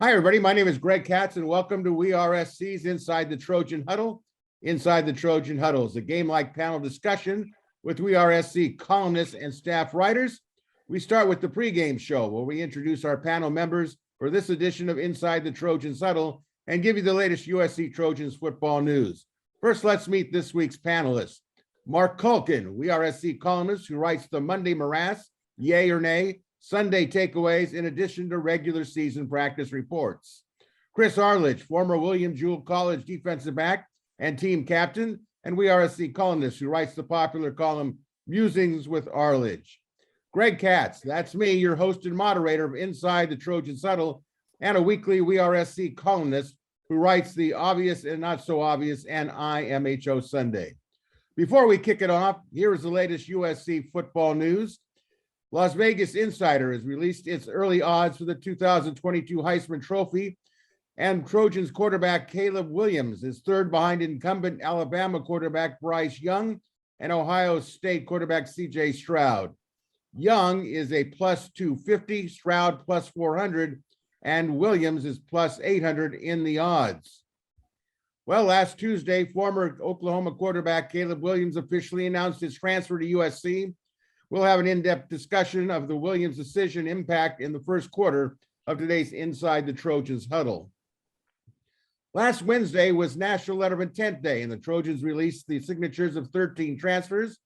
Hi, everybody. My name is Greg Katz, and welcome to WeAreSC's Inside the Trojan Huddle. Inside the Trojan Huddle is a game-like panel discussion with WeAreSC columnists and staff writers. We start with the pregame show, where we introduce our panel members for this edition of Inside the Trojans Huddle and give you the latest USC Trojans football news. First, let's meet this week's panelists. Mark Culkin, WeAreSC columnist who writes the Monday Morass, Yay or Nay, Sunday takeaways, in addition to regular season practice reports. Chris Arledge, former William Jewell College defensive back and team captain, and WeAreSC columnist who writes the popular column Musings with Arledge. Greg Katz, that's me, your host and moderator of Inside the Trojans Huddle, and a weekly WeAreSC columnist who writes the obvious and not so obvious and IMHO Sunday. Before we kick it off, here is the latest USC football news. Las Vegas Insider has released its early odds for the 2022 Heisman Trophy, and Trojans quarterback Caleb Williams is third behind incumbent Alabama quarterback Bryce Young and Ohio State quarterback C.J. Stroud. Young is a plus 250, Stroud plus 400, and Williams is plus 800 in the odds. Well, last Tuesday, former Oklahoma quarterback Caleb Williams officially announced his transfer to USC. We'll have an in-depth discussion of the Williams decision impact in the first quarter of today's Inside the Trojans Huddle. Last Wednesday was National Letter of Intent Day, and the Trojans released the signatures of 13 transfers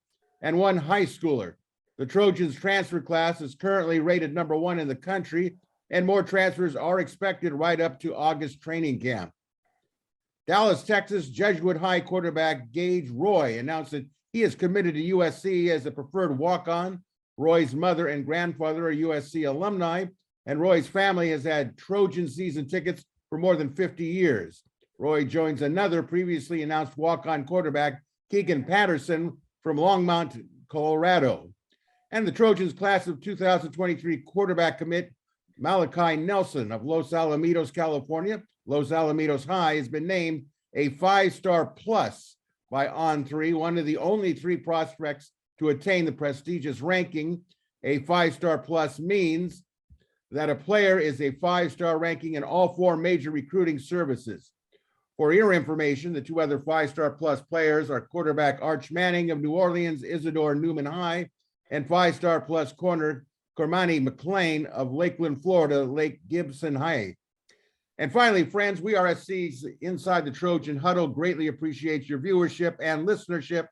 and one high schooler. The Trojans transfer class is currently rated number 1 in the country, and more transfers are expected right up to August training camp. Dallas, Texas, Jesuit High quarterback Gage Roy announced that he is committed to USC as a preferred walk-on. Roy's mother and grandfather are USC alumni, and Roy's family has had Trojan season tickets for more than 50 years. Roy joins another previously announced walk-on quarterback, Keegan Patterson, from Longmont, Colorado. And the Trojans class of 2023 quarterback commit, Malachi Nelson of Los Alamitos, California. Los Alamitos High has been named a 5-star plus by On3, one of the only 3 prospects to attain the prestigious ranking. A 5-star plus means that a player is a 5-star ranking in all 4 major recruiting services. For your information, the 2 other 5-star plus players are quarterback Arch Manning of New Orleans, Isidore Newman High, and 5-star plus corner Cormani McLean of Lakeland, Florida, Lake Gibson High. And finally, friends, WeAreSC's Inside the Trojan Huddle greatly appreciates your viewership and listenership,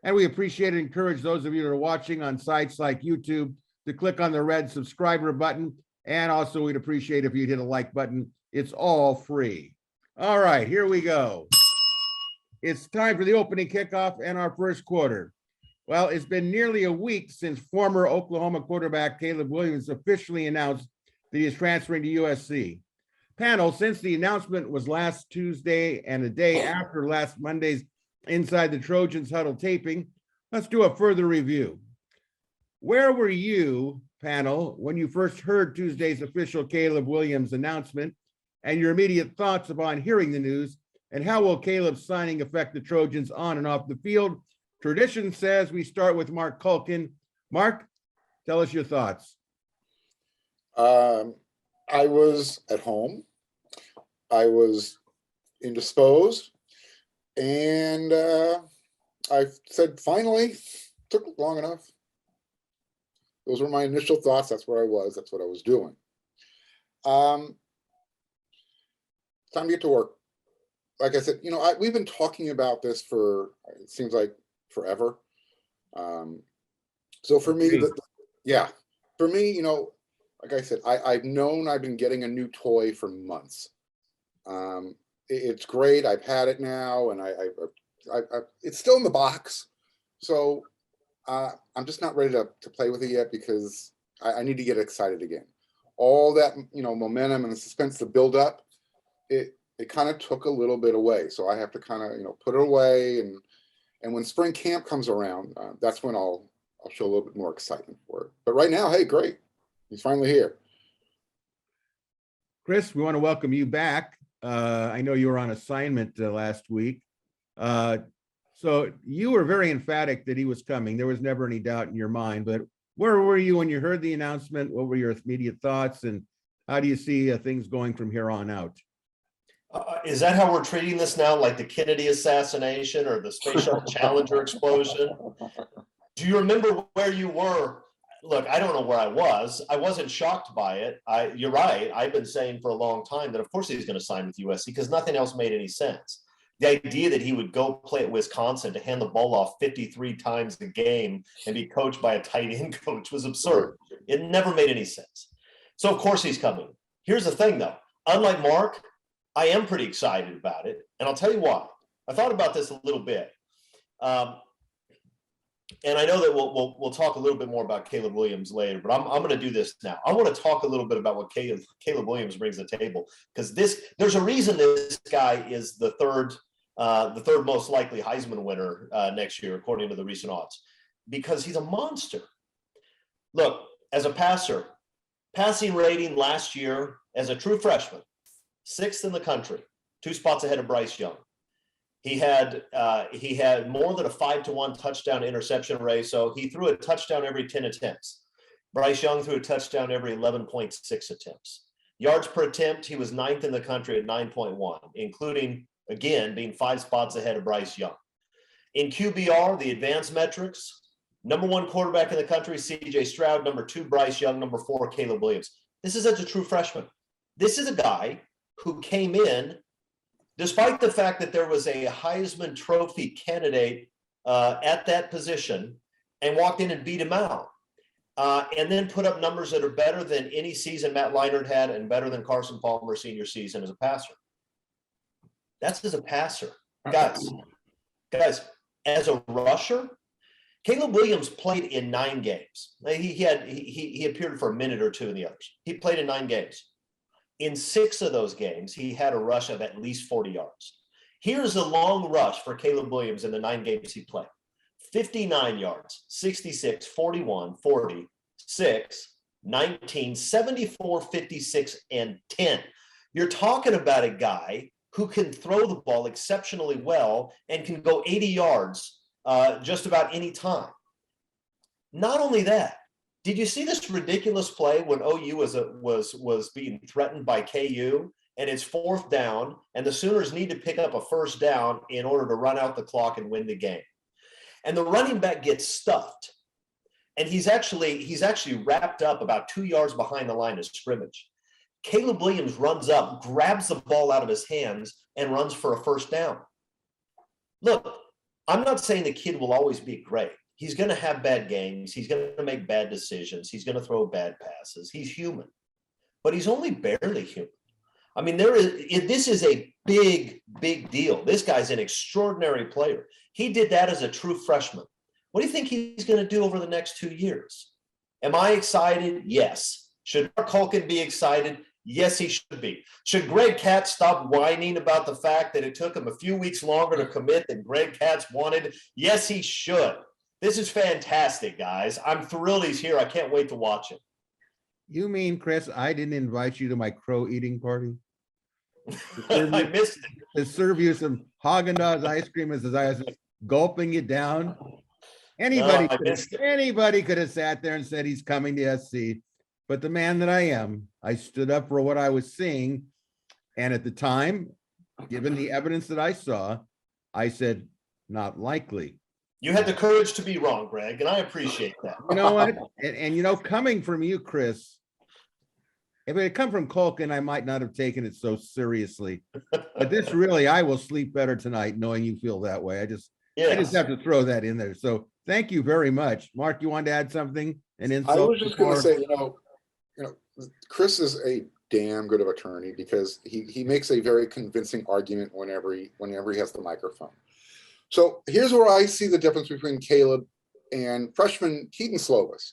and we appreciate and encourage those of you that are watching on sites like YouTube to click on the red subscriber button, and also we'd appreciate if you'd hit a like button. It's all free. All right, here we go. It's time for the opening kickoff and our first quarter. Well, it's been nearly a week since former Oklahoma quarterback Caleb Williams officially announced that he is transferring to USC. Panel, since the announcement was last Tuesday and a day after last Monday's Inside the Trojans Huddle taping, let's do a further review. Where were you, panel, when you first heard Tuesday's official Caleb Williams announcement, and your immediate thoughts upon hearing the news, and how will Caleb's signing affect the Trojans on and off the field? Tradition says we start with Mark Culkin. Mark, tell us your thoughts. I was at home. I was indisposed, and I said, finally, took long enough. Those were my initial thoughts. That's where I was. That's what I was doing. Time to get to work. Like I said, we've been talking about this for, it seems like forever. So for me, for me, like I said, I've known I've been getting a new toy for months. It's great. I've had it now, and I it's still in the box. So I'm just not ready to play with it yet, because I need to get excited again. All that momentum and the suspense to build up, it kind of took a little bit away. So I have to kind of put it away, and when spring camp comes around, that's when I'll show a little bit more excitement for it. But right now, hey, great. He's finally here. Chris, we want to welcome you back. I know you were on assignment last week. So you were very emphatic that he was coming. There was never any doubt in your mind, but where were you when you heard the announcement? What were your immediate thoughts? And how do you see things going from here on out? Is that how we're treating this now? Like the Kennedy assassination or the Space Shuttle Challenger explosion? Do you remember where you were? Look, I don't know where I was. I wasn't shocked by it. You're right. I've been saying for a long time that of course he's going to sign with USC because nothing else made any sense. The idea that he would go play at Wisconsin to hand the ball off 53 times a game and be coached by a tight end coach was absurd. It never made any sense. So of course he's coming. Here's the thing though. Unlike Mark, I am pretty excited about it. And I'll tell you why. I thought about this a little bit. And I know that we'll talk a little bit more about Caleb Williams later, but I'm going to do this now. I want to talk a little bit about what Caleb Williams brings to the table, because there's a reason this guy is the third most likely Heisman winner next year, according to the recent odds, because he's a monster. Look, as a passer, passing rating last year as a true freshman, 6th in the country, 2 spots ahead of Bryce Young. He had more than a 5-to-1 touchdown interception rate, so he threw a touchdown every 10 attempts. Bryce Young threw a touchdown every 11.6 attempts. Yards per attempt, he was 9th in the country at 9.1, including, again, being 5 spots ahead of Bryce Young. In QBR, the advanced metrics, number 1 quarterback in the country, CJ Stroud, number 2, Bryce Young, number 4, Caleb Williams. This is as a true freshman. This is a guy who came in despite the fact that there was a Heisman Trophy candidate at that position and walked in and beat him out. And then put up numbers that are better than any season Matt Leinart had and better than Carson Palmer's senior season as a passer. That's as a passer. Guys, as a rusher, Caleb Williams played in 9 games. He appeared for a minute or 2 in the others. He played in 9 games. In 6 of those games, he had a rush of at least 40 yards. Here's a long rush for Caleb Williams in the 9 games he played. 59 yards, 66, 41, 40, 6, 19, 74, 56, and 10. You're talking about a guy who can throw the ball exceptionally well and can go 80 yards just about any time. Not only that, did you see this ridiculous play when OU was being threatened by KU and it's 4th down and the Sooners need to pick up a 1st down in order to run out the clock and win the game? And the running back gets stuffed. And he's actually wrapped up about 2 yards behind the line of scrimmage. Caleb Williams runs up, grabs the ball out of his hands, and runs for a 1st down. Look, I'm not saying the kid will always be great. He's going to have bad games. He's going to make bad decisions. He's going to throw bad passes. He's human, but he's only barely human. I mean, this is a big, big deal. This guy's an extraordinary player. He did that as a true freshman. What do you think he's going to do over the next 2 years? Am I excited? Yes. Should Mark Culkin be excited? Yes, he should be. Should Greg Katz stop whining about the fact that it took him a few weeks longer to commit than Greg Katz wanted? Yes, he should. This is fantastic, guys. I'm thrilled he's here. I can't wait to watch him. You mean, Chris, I didn't invite you to my crow eating party? I missed it. To serve you some Haagen-Dazs ice cream as I was gulping it down. Anybody could have sat there and said he's coming to SC, but the man that I am, I stood up for what I was seeing. And at the time, given the evidence that I saw, I said, not likely. You had the courage to be wrong, Greg, and I appreciate that. You know what? And coming from you, Chris, if it had come from Culkin, I might not have taken it so seriously. But this really, I will sleep better tonight knowing you feel that way. I just have to throw that in there. So thank you very much. Mark, you wanted to add something? I was just going to say, Chris is a damn good of attorney because he makes a very convincing argument whenever he has the microphone. So here's where I see the difference between Caleb and freshman Keaton Slovis.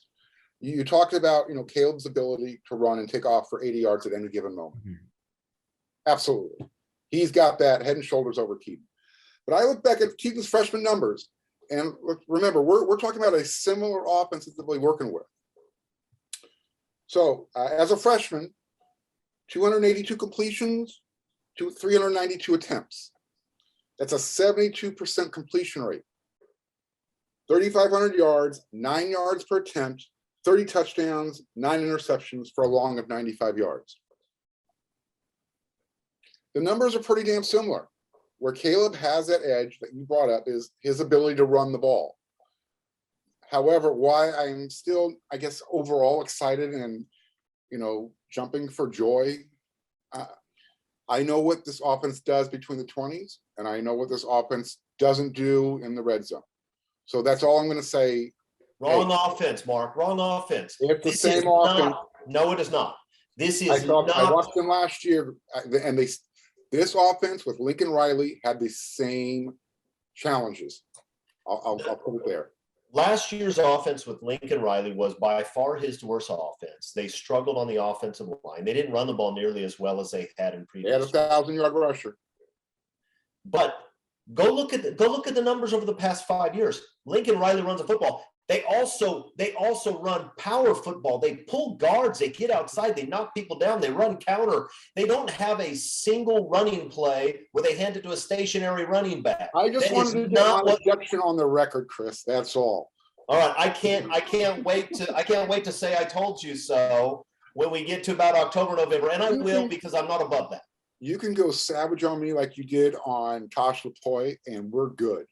You talked about, Caleb's ability to run and take off for 80 yards at any given moment. Mm-hmm. Absolutely. He's got that head and shoulders over Keaton. But I look back at Keaton's freshman numbers, and remember, we're talking about a similar offense that they're working with. So as a freshman, 282 completions to 392 attempts. That's a 72% completion rate. 3,500 yards, 9 yards per attempt, 30 touchdowns, 9 interceptions for a long of 95 yards. the numbers are pretty damn similar. Where Caleb has that edge that you brought up is his ability to run the ball. However, why I'm still, I guess, overall excited and, jumping for joy. I know what this offense does between the 20s, and I know what this offense doesn't do in the red zone. So that's all I'm going to say. Wrong offense, Mark. Wrong offense. It's the same offense. No, it is not. This is I watched them last year, and this offense with Lincoln Riley had the same challenges. I'll put it there. Last year's offense with Lincoln Riley was by far his worst offense. They struggled on the offensive line. They didn't run the ball nearly as well as they had in previous. They had a 1,000-yard rusher. But go look at the numbers over the past 5 years. Lincoln Riley runs a football. They also run power football. They pull guards. They get outside. They knock people down. They run counter. They don't have a single running play where they hand it to a stationary running back. I just wanted to get my objection on the record, Chris. That's all. All right. I can't wait to say I told you so when we get to about October, November, and I will, because I'm not above that. You can go savage on me like you did on Tosh Lapoy, and we're good.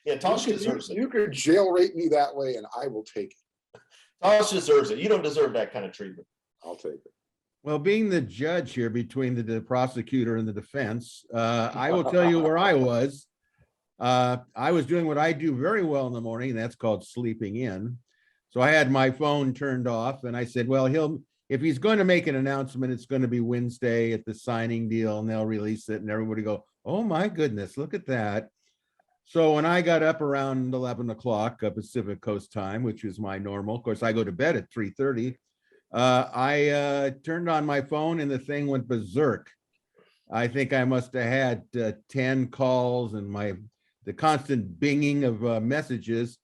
Yeah, Tosh deserves it. You could jail rate me that way, and I will take it. Tosh deserves it. You don't deserve that kind of treatment. I'll take it. Well, being the judge here between the prosecutor and the defense, I will tell you where I was. I was doing what I do very well in the morning, and that's called sleeping in. So I had my phone turned off, and I said, well, if he's going to make an announcement, it's going to be Wednesday at the signing deal, and they'll release it, and everybody go, oh my goodness, look at that. So when I got up around 11 o'clock Pacific Coast time, which is my normal, of course, I go to bed at 3:30. I turned on my phone and the thing went berserk. I think I must have had 10 calls and the constant binging of messages.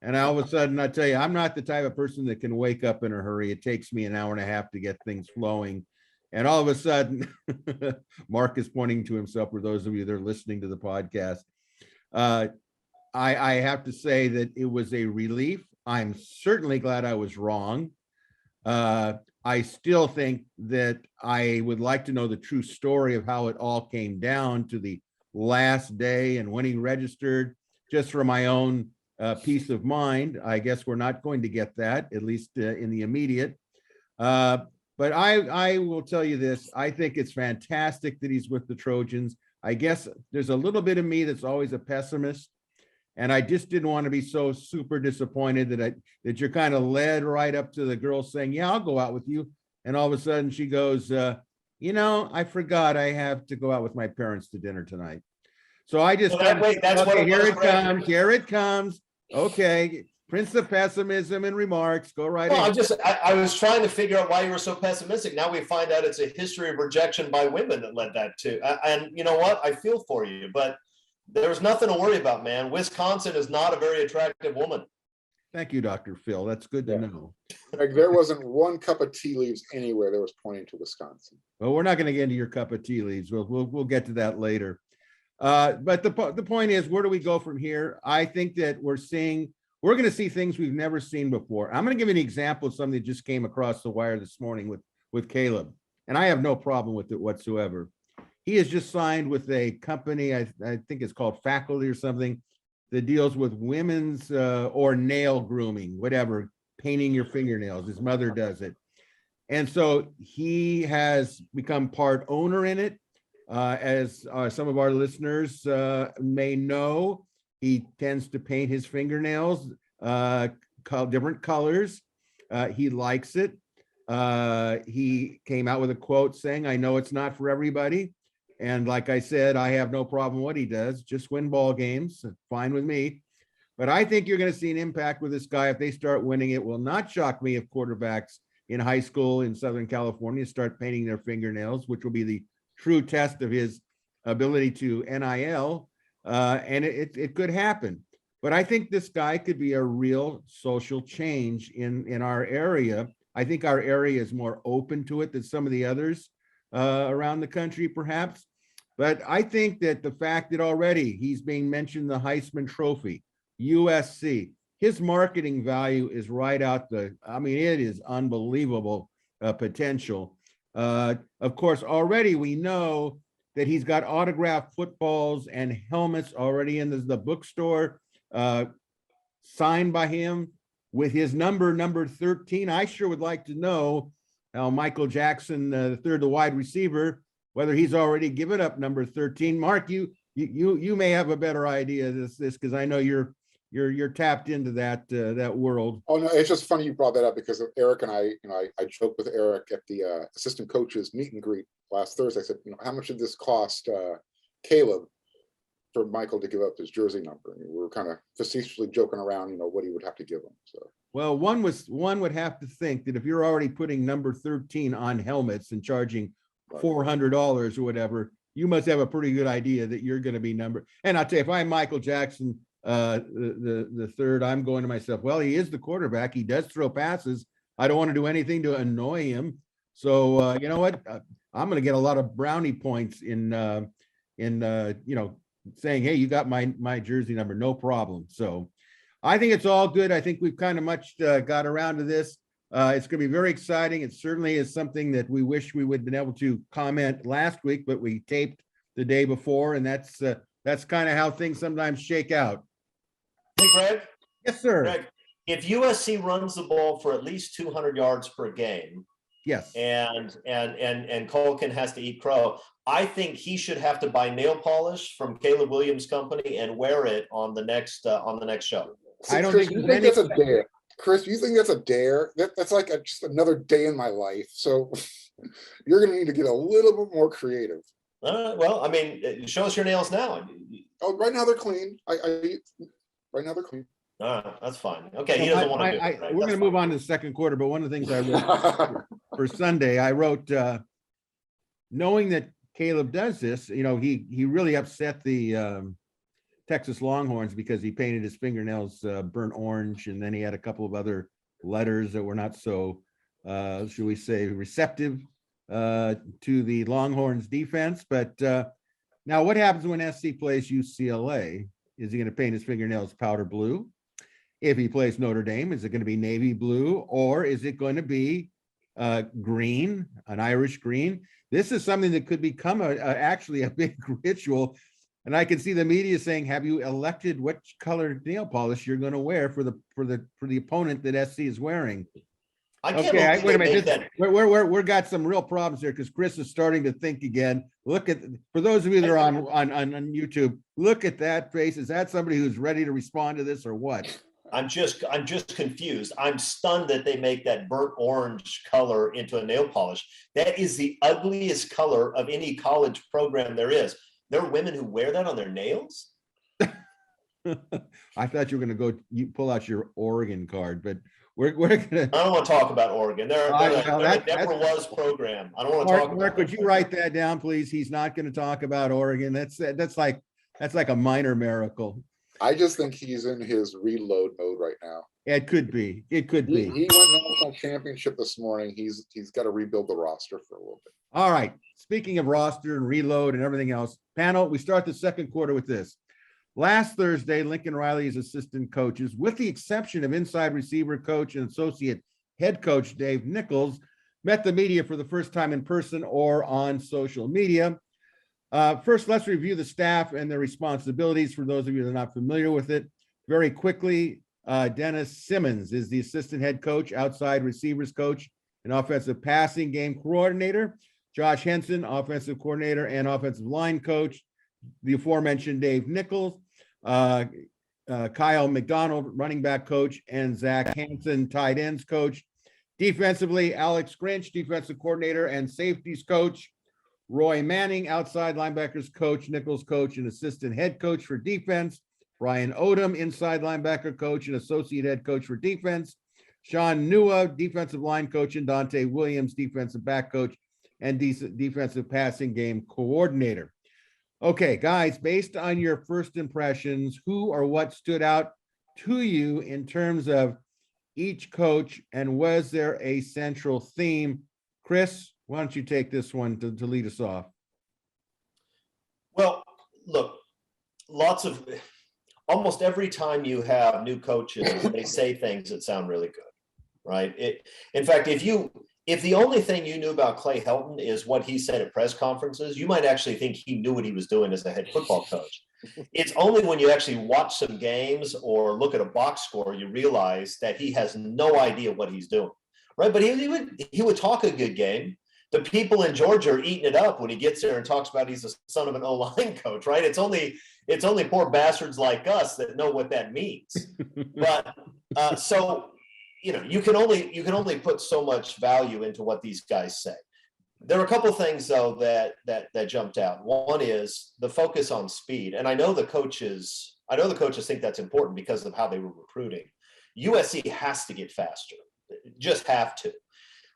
And all of a sudden, I tell you, I'm not the type of person that can wake up in a hurry. It takes me an hour and a half to get things flowing. And all of a sudden, Mark is pointing to himself, for those of you that are listening to the podcast. I have to say that it was a relief. I'm certainly glad I was wrong. I still think that I would like to know the true story of how it all came down to the last day and when he registered, just for my own peace of mind. I guess we're not going to get that, at least in the immediate. But I will tell you this. I think it's fantastic that he's with the Trojans. I guess there's a little bit of me that's always a pessimist, and I just didn't want to be so super disappointed that you're kind of led right up to the girl saying, yeah, I'll go out with you. And all of a sudden she goes, I forgot I have to go out with my parents to dinner tonight. So I just, here it comes. Okay. Prince of pessimism and remarks. Go right ahead. I was trying to figure out why you were so pessimistic. Now we find out it's a history of rejection by women that led that to. And you know what? I feel for you, but there's nothing to worry about, man. Wisconsin is not a very attractive woman. Thank you, Dr. Phil. That's good to know. Like, there wasn't one cup of tea leaves anywhere that was pointing to Wisconsin. Well, we're not going to get into your cup of tea leaves. We'll get to that later. But the point is, where do we go from here? I think that we're going to see things we've never seen before. I'm going to give you an example of something that just came across the wire this morning with Caleb, and I have no problem with it whatsoever. He has just signed with a company, I think it's called Faculty or something, that deals with women's or nail grooming, whatever, painting your fingernails. His mother does it. And so he has become part owner in it. As some of our listeners may know, he tends to paint his fingernails different colors. He likes it. He came out with a quote saying, I know it's not for everybody. And like I said, I have no problem what he does, just win ball games, fine with me. But I think you're going to see an impact with this guy if they start winning. It will not shock me if quarterbacks in high school in Southern California start painting their fingernails, which will be the true test of his ability to NIL. And it could happen. But I think this guy could be a real social change in our area. I think our area is more open to it than some of the others around the country, perhaps. But I think that the fact that already he's being mentioned the Heisman Trophy, USC, his marketing value is right out it is unbelievable potential. Of course, already we know that he's got autographed footballs and helmets already in the bookstore, signed by him with his number 13. I sure would like to know how Michael Jackson, the third, the wide receiver, whether he's already given up number 13. Mark, you may have a better idea of this because I know you're tapped into that world. Oh no, it's just funny you brought that up because of Eric and I, I joked with Eric at the assistant coaches meet and greet last Thursday. I said, how much did this cost Caleb for Michael to give up his jersey number? And we were kind of facetiously joking around, what he would have to give him. So, well, one would have to think that if you're already putting number 13 on helmets and charging $400 or whatever, you must have a pretty good idea that you're going to be number. And I'll tell you, if I'm Michael Jackson, the third, I'm going to myself, well, he is the quarterback. He does throw passes. I don't want to do anything to annoy him. So you know what? I'm going to get a lot of brownie points in saying, hey, you got my jersey number, no problem. So I think it's all good. I think we've kind of much got around to this. It's going to be very exciting. It certainly is something that we wish we would have been able to comment last week, but we taped the day before, and that's kind of how things sometimes shake out. Hey, Greg. Yes, sir. Greg, if USC runs the ball for at least 200 yards per game, yes, and Colkin has to eat crow, I think he should have to buy nail polish from Caleb Williams' company and wear it on the next show. See, I don't Chris, think that's a dare. Chris, you think that's a dare? That's like just another day in my life. So you're going to need to get a little bit more creative. Well, I mean, show us your nails now. Oh, right now they're clean. Right now they're clean. That's fine. Okay, he doesn't want to do it. Right? We're going to move on to the second quarter, but one of the things I wrote for Sunday, I wrote, knowing that Caleb does this, he really upset the Texas Longhorns because he painted his fingernails burnt orange, and then he had a couple of other letters that were not so, should we say, receptive to the Longhorns defense. But now what happens when SC plays UCLA? Is he going to paint his fingernails powder blue? If he plays Notre Dame, is it going to be navy blue, or is it going to be green, an Irish green? This is something that could become actually a big ritual. And I can see the media saying, have you elected which color nail polish you're going to wear for the opponent that SC is wearing? Okay, wait a minute. We're got some real problems here because Chris is starting to think again. Look at, for those of you that are on YouTube, look at that face. Is that somebody who's ready to respond to this or what? I'm just confused. I'm stunned that they make that burnt orange color into a nail polish. That is the ugliest color of any college program there is. There are women who wear that on their nails. I thought you were going to you pull out your Oregon card, but we're going to. I don't want to talk about Oregon. They're a never was program. I don't want to talk about. Mark, would you write that down, please? He's not going to talk about Oregon. That's like a minor miracle. I just think he's in his reload mode right now. It could be. It could be. He won national championship this morning. He's got to rebuild the roster for a little bit. All right. Speaking of roster and reload and everything else, panel, we start the second quarter with this. Last Thursday, Lincoln Riley's assistant coaches, with the exception of inside receiver coach and associate head coach Dave Nichols, met the media for the first time in person or on social media. First, let's review the staff and their responsibilities for those of you that are not familiar with it. Very quickly, Dennis Simmons is the assistant head coach, outside receivers coach, and offensive passing game coordinator. Josh Henson, offensive coordinator and offensive line coach. The aforementioned Dave Nichols, Kyle McDonald, running back coach, and Zach Hansen, tight ends coach. Defensively, Alex Grinch, defensive coordinator and safeties coach. Roy Manning, outside linebackers coach, Nichols coach, and assistant head coach for defense. Brian Odom, inside linebacker coach and associate head coach for defense. Sean Nua, defensive line coach, and Dante Williams, defensive back coach and defensive passing game coordinator. Okay, guys, based on your first impressions, who or what stood out to you in terms of each coach, and was there a central theme? Chris, why don't you take this one to lead us off? Well, look, almost every time you have new coaches, they say things that sound really good, right? In fact, if you if the only thing you knew about Clay Helton is what he said at press conferences, you might actually think he knew what he was doing as a head football coach. It's only when you actually watch some games or look at a box score, you realize that he has no idea what he's doing, right? But he would talk a good game. The people in Georgia are eating it up when he gets there and talks about he's the son of an O-line coach, right? It's only poor bastards like us that know what that means. But so, you can only put so much value into what these guys say. There are a couple of things though that jumped out. One is the focus on speed, and I know the coaches think that's important because of how they were recruiting. USC has to get faster, just have to,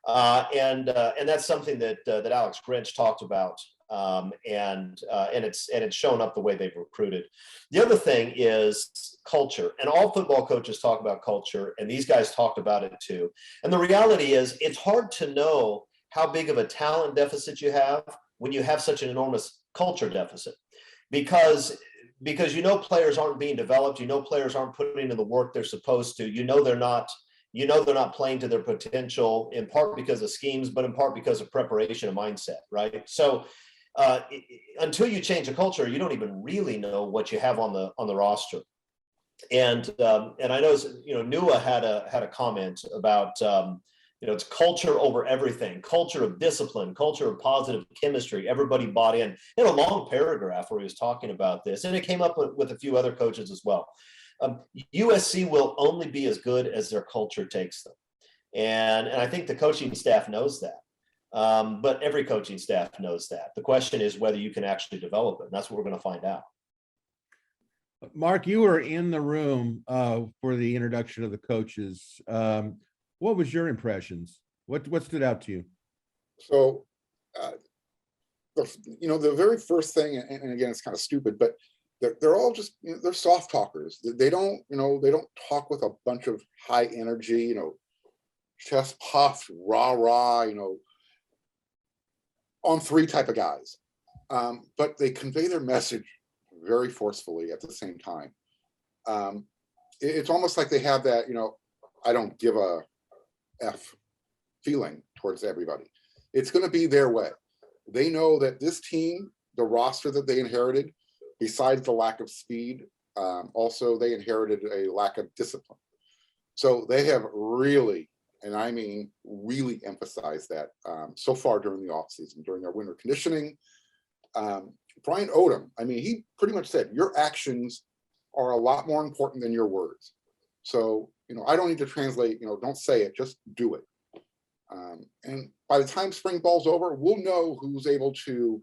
and that's something that Alex Grinch talked about, and it's shown up the way they've recruited. The other thing is culture, and all football coaches talk about culture, and these guys talked about it too. And the reality is, it's hard to know how big of a talent deficit you have when you have such an enormous culture deficit, because players aren't being developed, players aren't putting in the work they're supposed to, they're not playing to their potential, in part because of schemes, but in part because of preparation and mindset, right? So until you change the culture, you don't even really know what you have on the roster. And I know, Nua had a comment about it's culture over everything, culture of discipline, culture of positive chemistry. Everybody bought in a long paragraph where he was talking about this, and it came up with a few other coaches as well. USC will only be as good as their culture takes them, and I think the coaching staff knows that. But every coaching staff knows that. The question is whether you can actually develop it, and that's what we're going to find out. Mark, you were in the room for the introduction of the coaches. What was your impressions? What stood out to you? So, the very first thing, and again, it's kind of stupid, but they're all just, they're soft talkers. They don't talk with a bunch of high energy, chest puffed, rah, on three type of guys. But they convey their message very forcefully at the same time. It's almost like they have that, I don't give a F feeling towards everybody. It's going to be their way. They know that this team, the roster that they inherited, besides the lack of speed, also they inherited a lack of discipline. So they have really, and I mean really, emphasized that so far during the offseason, during their winter conditioning. Brian Odom, he pretty much said, your actions are a lot more important than your words. So, I don't need to translate, don't say it, just do it. And by the time spring ball's over, we'll know who's able to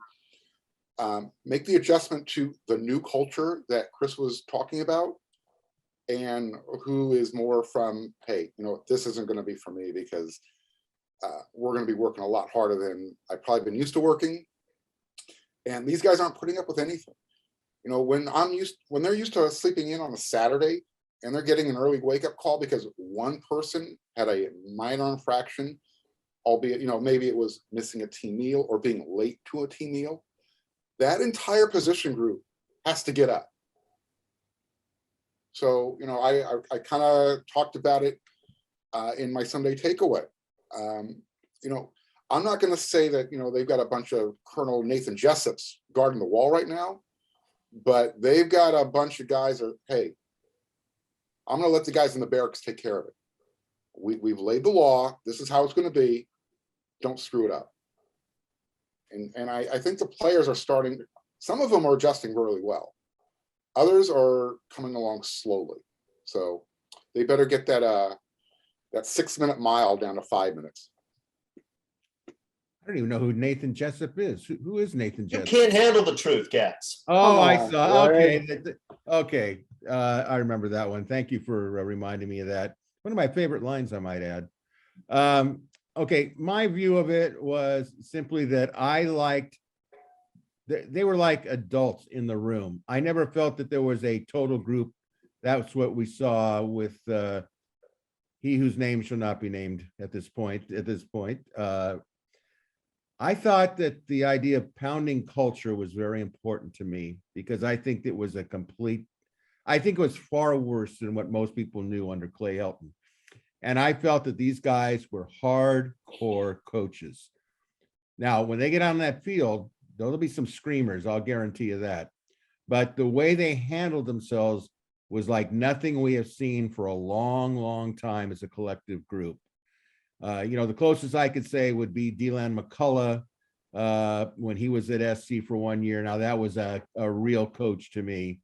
make the adjustment to the new culture that Chris was talking about, and who is more from, hey, this isn't going to be for me because we're going to be working a lot harder than I've probably been used to working. And these guys aren't putting up with anything. When they're used to sleeping in on a Saturday and they're getting an early wake-up call because one person had a minor infraction, albeit, maybe it was missing a team meal or being late to a team meal, that entire position group has to get up. So, I kind of talked about it in my Sunday takeaway. I'm not going to say that, they've got a bunch of Colonel Nathan Jessups guarding the wall right now, but they've got a bunch of guys that, hey, I'm going to let the guys in the barracks take care of it. We've laid the law. This is how it's going to be. Don't screw it up. And I think the players are starting, some of them are adjusting really well. Others are coming along slowly. So they better get that 6-minute mile down to 5 minutes. I don't even know who Nathan Jessup is. Who is Nathan You Jessup? can't handle the truth, cats. Oh, I on, saw. right? Okay. Okay. I remember that one. Thank you for reminding me of that. One of my favorite lines, I might add. Okay. My view of it was simply that I liked, they were like adults in the room. I never felt that there was a total group. That's what we saw with he whose name shall not be named at this point. I thought that the idea of pounding culture was very important to me because I think it was I think it was far worse than what most people knew under Clay Helton. And I felt that these guys were hardcore coaches. Now, when they get on that field, there'll be some screamers, I'll guarantee you that. But the way they handled themselves was like nothing we have seen for a long, long time as a collective group. The closest I could say would be Deland McCullough when he was at SC for 1 year. Now, that was a real coach to me.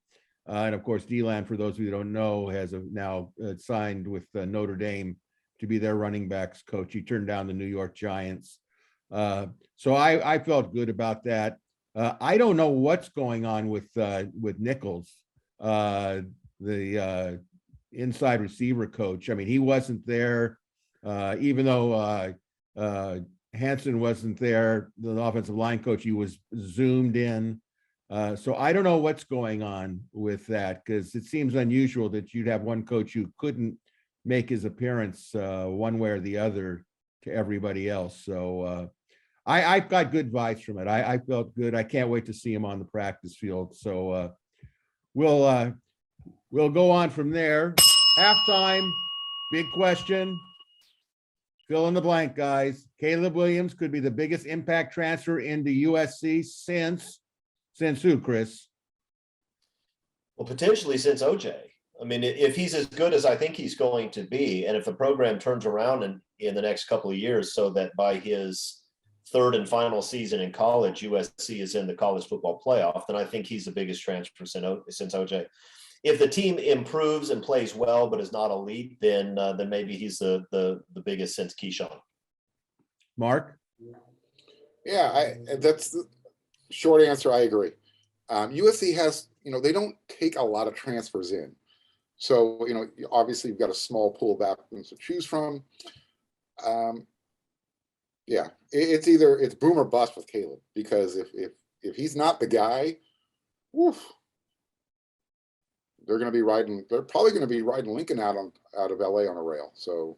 And of course, Deland, for those of you who don't know, has now signed with Notre Dame to be their running backs coach. He turned down the New York Giants. So I felt good about that. I don't know what's going on with Nichols, the inside receiver coach. I mean, he wasn't there, even though Hansen wasn't there, the offensive line coach. He was zoomed in. So I don't know what's going on with that, because it seems unusual that you'd have one coach who couldn't make his appearance one way or the other to everybody else. So I've got good vibes from it. I felt good. I can't wait to see him on the practice field. So we'll go on from there. Halftime, big question. Fill in the blank, guys. Caleb Williams could be the biggest impact transfer into USC since who, Chris? Well, potentially since OJ. I mean, if he's as good as I think he's going to be, and if the program turns around in the next couple of years so that by his third and final season in college, USC is in the college football playoff, then I think he's the biggest transfer since OJ. If the team improves and plays well but is not elite, then maybe he's the biggest since Keyshawn. Mark? Yeah, that's the short answer. I agree. USC has, they don't take a lot of transfers in. So, obviously you've got a small pool of applicants to choose from. Yeah, it's boom or bust with Caleb, because if he's not the guy, woof, they're probably going to be riding Lincoln out of LA on a rail. So,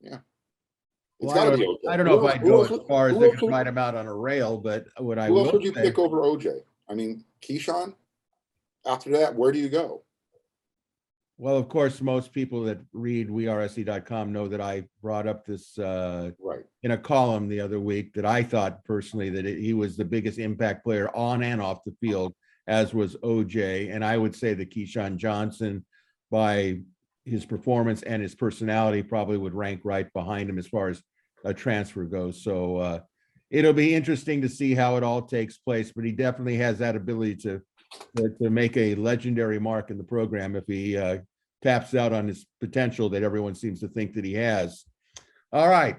yeah. Well, I don't know if I'd go as far as they could ride him out on a rail, but what I will say. Who else would you pick over OJ? I mean, Keyshawn? After that, where do you go? Well, of course, most people that read WeAreSC.com know that I brought up this right in a column the other week, that I thought personally that he was the biggest impact player on and off the field, as was OJ. And I would say that Keyshawn Johnson, by his performance and his personality, probably would rank right behind him as far as a transfer goes. So it'll be interesting to see how it all takes place, but he definitely has that ability to make a legendary mark in the program if he taps out on his potential that everyone seems to think that he has. All right.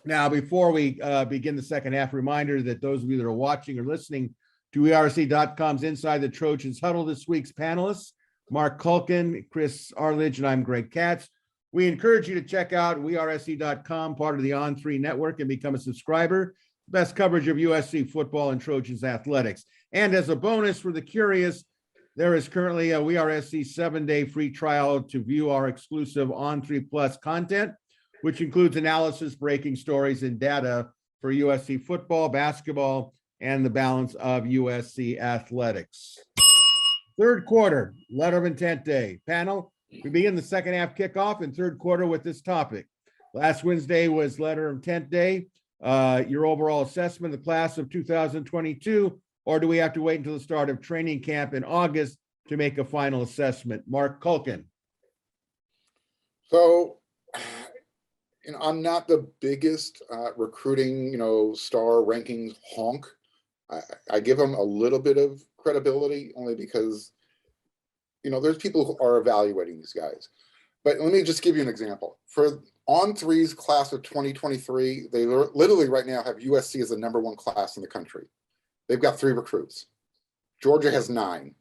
Now, before we begin the second half, reminder that those of you that are watching or listening to WeAreSC.com's Inside the Trojans Huddle, this week's panelists, Mark Culkin, Chris Arledge, and I'm Greg Katz. We encourage you to check out WeAreSC.com, part of the On3 network, and become a subscriber. Best coverage of USC football and Trojans athletics. And as a bonus for the curious, there is currently a WeAreSC 7-day free trial to view our exclusive On3 Plus content, which includes analysis, breaking stories, and data for USC football, basketball, and the balance of USC athletics. Third quarter, letter of intent day. Panel, we begin the second half kickoff in third quarter with this topic. Last Wednesday was letter of intent day. Your overall assessment of the class of 2022, or do we have to wait until the start of training camp in August to make a final assessment? Mark Culkin. So, I'm not the biggest recruiting, star rankings honk. I give them a little bit of credibility only because, there's people who are evaluating these guys. But let me just give you an example. For On3's class of 2023, they literally right now have USC as the #1 class in the country. They've got 3 recruits. Georgia has 9.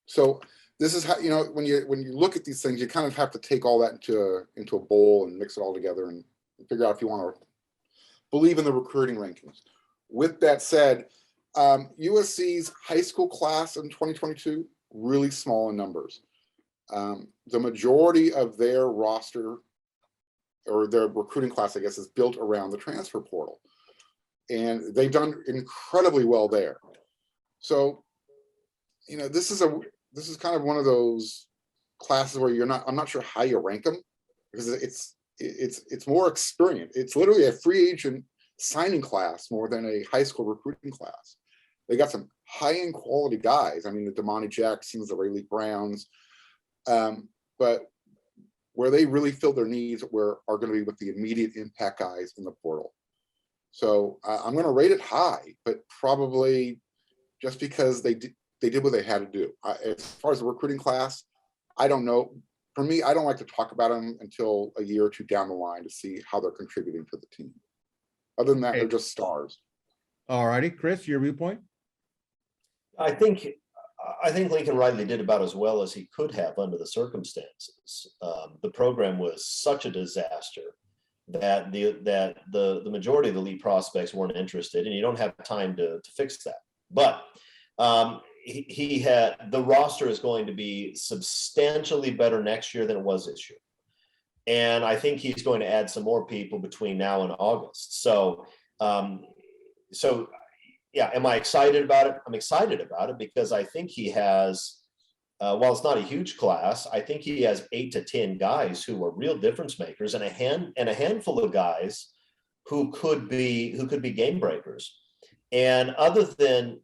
So this is how, when you look at these things, you kind of have to take all that into a bowl and mix it all together and figure out if you want to believe in the recruiting rankings. With that said, USC's high school class in 2022, really small in numbers. The majority of their roster, or their recruiting class, I guess, is built around the transfer portal. And they've done incredibly well there. So, this is kind of one of those classes where I'm not sure how you rank them, because it's more experience. It's literally a free agent signing class more than a high school recruiting class. They got some high-end quality guys. I mean, the Damani Jacksons, the Rayleigh Browns, but where they really fill their needs are going to be with the immediate impact guys in the portal. So I'm going to rate it high, but probably just because they did what they had to do. As far as the recruiting class, I don't know. For me, I don't like to talk about them until a year or two down the line to see how they're contributing to the team. Other than that, they're just stars. All righty, Chris, your viewpoint? I think Lincoln Riley did about as well as he could have under the circumstances. The program was such a disaster that the majority of the elite prospects weren't interested, and you don't have time to fix that. But he had, the roster is going to be substantially better next year than it was this year. And I think he's going to add some more people between now and August. So yeah, am I excited about it? I'm excited about it because I think he has, while it's not a huge class, I think he has 8 to 10 guys who are real difference makers, and a handful of guys who could be game breakers. And other than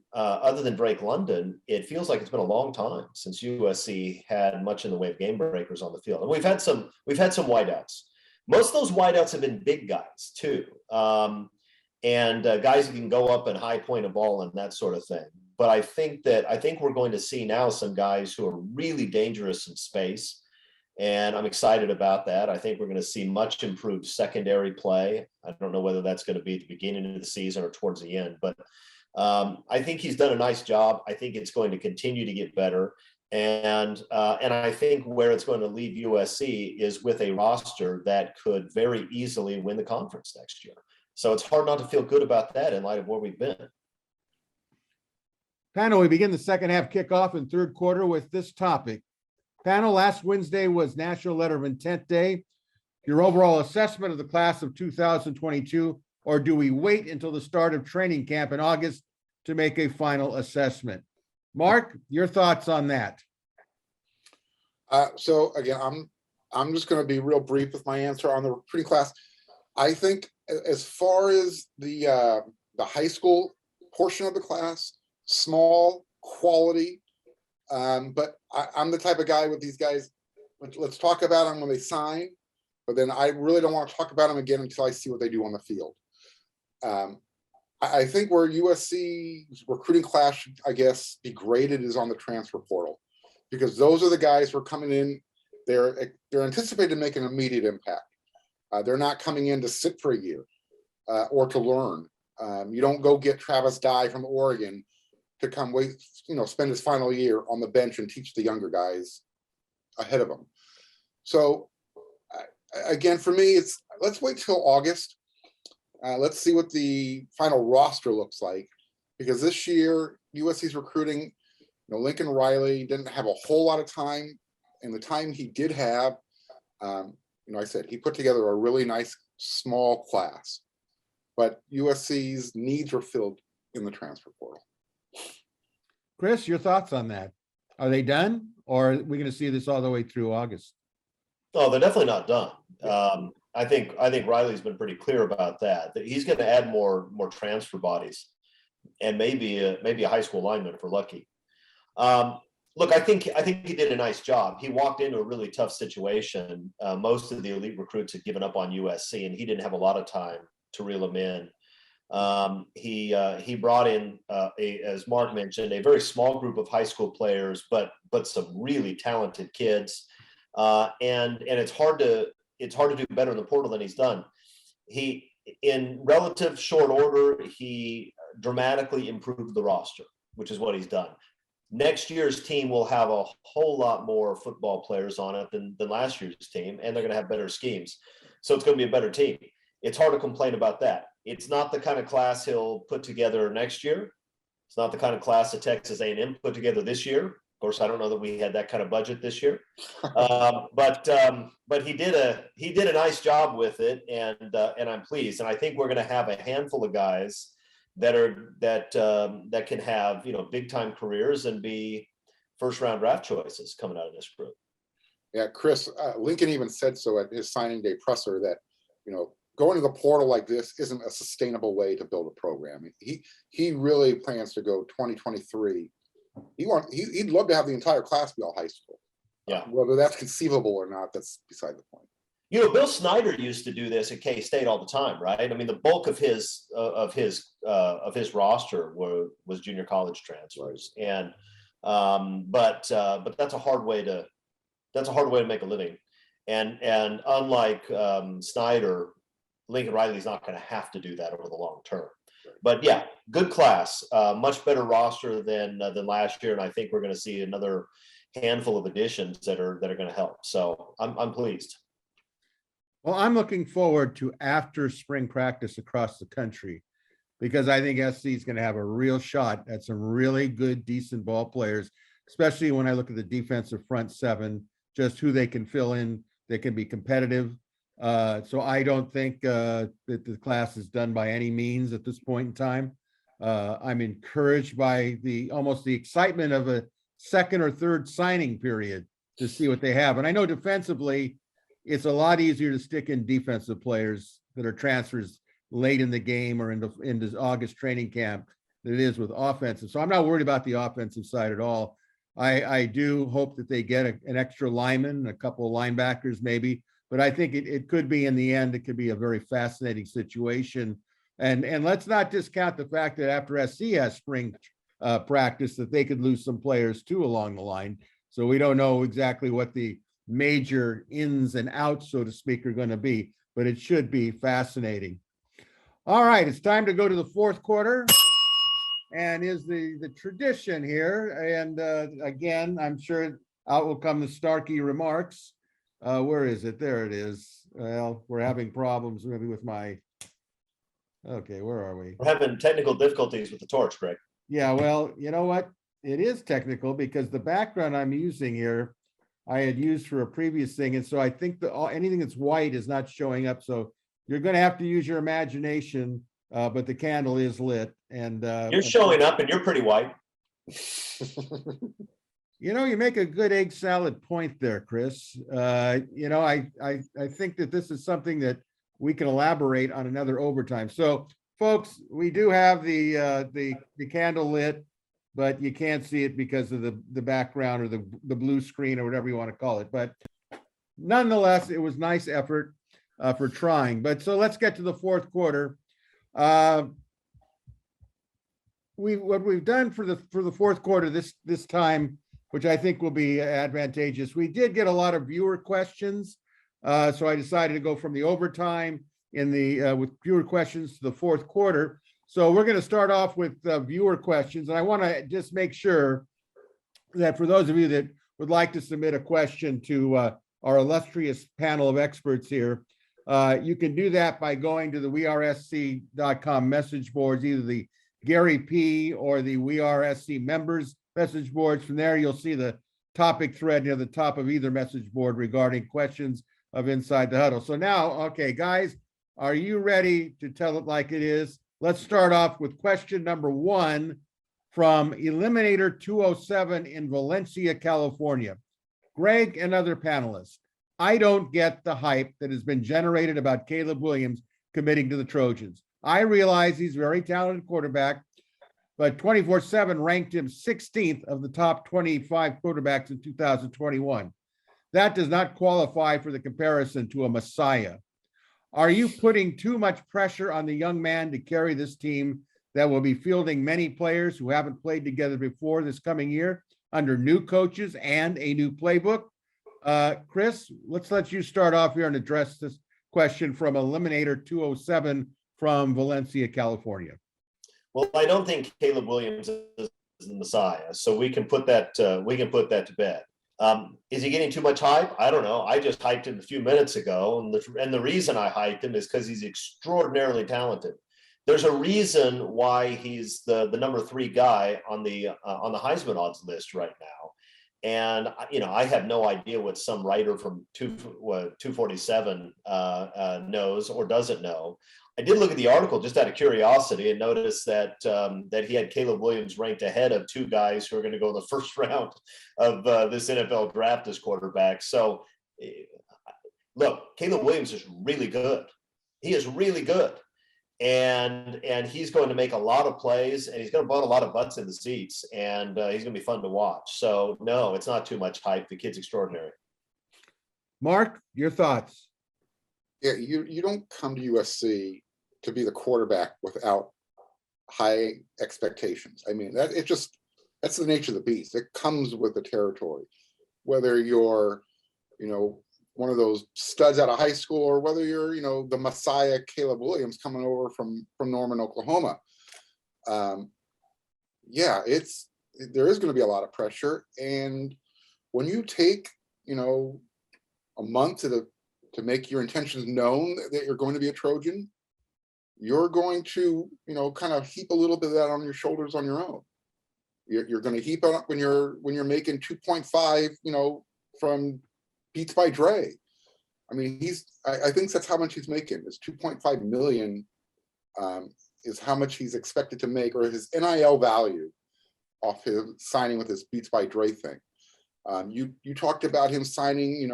Drake London, it feels like it's been a long time since USC had much in the way of game breakers on the field. And we've had some wideouts. Most of those wideouts have been big guys too. And guys who can go up and high point a ball and that sort of thing. But I think we're going to see now some guys who are really dangerous in space. And I'm excited about that. I think we're going to see much improved secondary play. I don't know whether that's going to be at the beginning of the season or towards the end, but I think he's done a nice job. I think it's going to continue to get better. And I think where it's going to leave USC is with a roster that could very easily win the conference next year. So it's hard not to feel good about that in light of where we've been. Panel, we begin the second half kickoff in third quarter with this topic. Panel, last Wednesday was National Letter of Intent Day. Your overall assessment of the class of 2022, or do we wait until the start of training camp in August to make a final assessment? Mark, your thoughts on that? So again, I'm just going to be real brief with my answer on the recruiting class. I think as far as the high school portion of the class, small, quality, but I'm the type of guy with these guys, let's talk about them when they sign, but then I really don't want to talk about them again until I see what they do on the field. I think where USC's recruiting class should, I guess, be graded is on the transfer portal, because those are the guys who are coming in. They're anticipated to make an immediate impact. They're not coming in to sit for a year or to learn. You don't go get Travis Dye from Oregon to come spend his final year on the bench and teach the younger guys ahead of him. So again, for me, let's wait till August. Let's see what the final roster looks like, because this year USC's recruiting, Lincoln Riley didn't have a whole lot of time, and the time he did have, I said he put together a really nice small class, but USC's needs are filled in the transfer portal. Chris, your thoughts on that? Are they done, or are we going to see this all the way through August? Oh, they're definitely not done. I think Riley's been pretty clear about that he's going to add more transfer bodies, and maybe a high school lineman if we're lucky. Look, I think he did a nice job. He walked into a really tough situation. Most of the elite recruits had given up on USC, and he didn't have a lot of time to reel them in. He brought in, as Mark mentioned, a very small group of high school players, but some really talented kids. And it's hard to do better in the portal than he's done. He, in relative short order, he dramatically improved the roster, which is what he's done. Next year's team will have a whole lot more football players on it than last year's team, and they're going to have better schemes. So it's going to be a better team. It's hard to complain about that. It's not the kind of class he'll put together next year. It's not the kind of class that Texas A&M put together this year. Of course, I don't know that we had that kind of budget this year, but he did a nice job with it, and I'm pleased. And I think we're going to have a handful of guys that can have big time careers and be first round draft choices coming out of this group. Yeah, Chris, Lincoln even said so at his signing day presser that, going to the portal like this isn't a sustainable way to build a program. He really plans to go 2023. He'd love to have the entire class be all high school. Yeah. Whether that's conceivable or not, that's beside the point. Bill Snyder used to do this at K-State all the time, right? I mean, the bulk of his roster was junior college transfers, and but that's a hard way to make a living, and unlike Snyder, Lincoln Riley's not going to have to do that over the long term. But yeah, good class, much better roster than last year, and I think we're going to see another handful of additions that are going to help. So I'm pleased. Well, I'm looking forward to after spring practice across the country, because I think SC is going to have a real shot at some really good, decent ball players, especially when I look at the defensive front seven, just who they can fill in. They can be competitive. So I don't think that the class is done by any means at this point in time. I'm encouraged by almost the excitement of a second or third signing period to see what they have. And I know defensively, it's a lot easier to stick in defensive players that are transfers late in the game or into August training camp than it is with offensive. So I'm not worried about the offensive side at all. I do hope that they get an extra lineman, a couple of linebackers maybe, but I think it could be, in the end, it could be a very fascinating situation. And let's not discount the fact that after SC has spring practice, that they could lose some players too along the line. So we don't know exactly what the major ins and outs, so to speak, are going to be, but it should be fascinating. All right, it's time to go to the fourth quarter, and is the tradition here. And again, I'm sure out will come the Starkey remarks. Where is it? There it is. Well, we're having problems maybe with my. Okay, where are we? We're having technical difficulties with the torch, Greg. Yeah, well, you know what? It is technical because the background I'm using here, I had used for a previous thing. And so I think anything that's white is not showing up. So you're going to have to use your imagination, but the candle is lit. And you're showing up and you're pretty white. You make a good egg salad point there, Chris. I think that this is something that we can elaborate on another overtime. So folks, we do have the candle lit, but you can't see it because of the background or the blue screen or whatever you want to call it. But nonetheless, it was nice effort for trying. But so let's get to the fourth quarter. What we've done for the fourth quarter this time, which I think will be advantageous. We did get a lot of viewer questions, so I decided to go from the overtime with viewer questions to the fourth quarter. So we're going to start off with viewer questions. And I want to just make sure that for those of you that would like to submit a question to our illustrious panel of experts here, you can do that by going to the WeAreSC.com message boards, either the Gary P. or the WeAreSC members message boards. From there, you'll see the topic thread near the top of either message board regarding questions of Inside the Huddle. So now, okay, guys, are you ready to tell it like it is? Let's start off with question number 1 from Eliminator 207 in Valencia, California. Greg and other panelists, I don't get the hype that has been generated about Caleb Williams committing to the Trojans. I realize he's a very talented quarterback, but 24/7 ranked him 16th of the top 25 quarterbacks in 2021. That does not qualify for the comparison to a messiah. Are you putting too much pressure on the young man to carry this team that will be fielding many players who haven't played together before this coming year under new coaches and a new playbook? Chris, let's let you start off here and address this question from Eliminator 207 from Valencia, California. Well, I don't think Caleb Williams is the messiah, so we can put that to bed. Is he getting too much hype? I don't know. I just hyped him a few minutes ago, and the reason I hyped him is because he's extraordinarily talented. There's a reason why he's the number 3 guy on the Heisman odds list right now, And I have no idea what some writer from 247 knows or doesn't know. I did look at the article just out of curiosity and noticed that that he had Caleb Williams ranked ahead of two guys who are going to go in the first round of this NFL draft as quarterback. So, look, Caleb Williams is really good. He is really good. And he's going to make a lot of plays, and he's going to put a lot of butts in the seats, and he's going to be fun to watch. So, no, it's not too much hype. The kid's extraordinary. Mark, your thoughts? Yeah, you don't come to USC to be the quarterback without high expectations. I mean, that's the nature of the beast. It comes with the territory. Whether you're, one of those studs out of high school, or whether you're, the Messiah Caleb Williams coming over from Norman, Oklahoma. There is going to be a lot of pressure. And when you take, a month to make your intentions known that you're going to be a Trojan, you're going to, kind of heap a little bit of that on your shoulders on your own. You're going to heap it up when you're making 2.5, from Beats by Dre. I mean, I think that's how much he's making. Is 2.5 million is how much he's expected to make, or his NIL value off his signing with his Beats by Dre thing. You talked about him signing,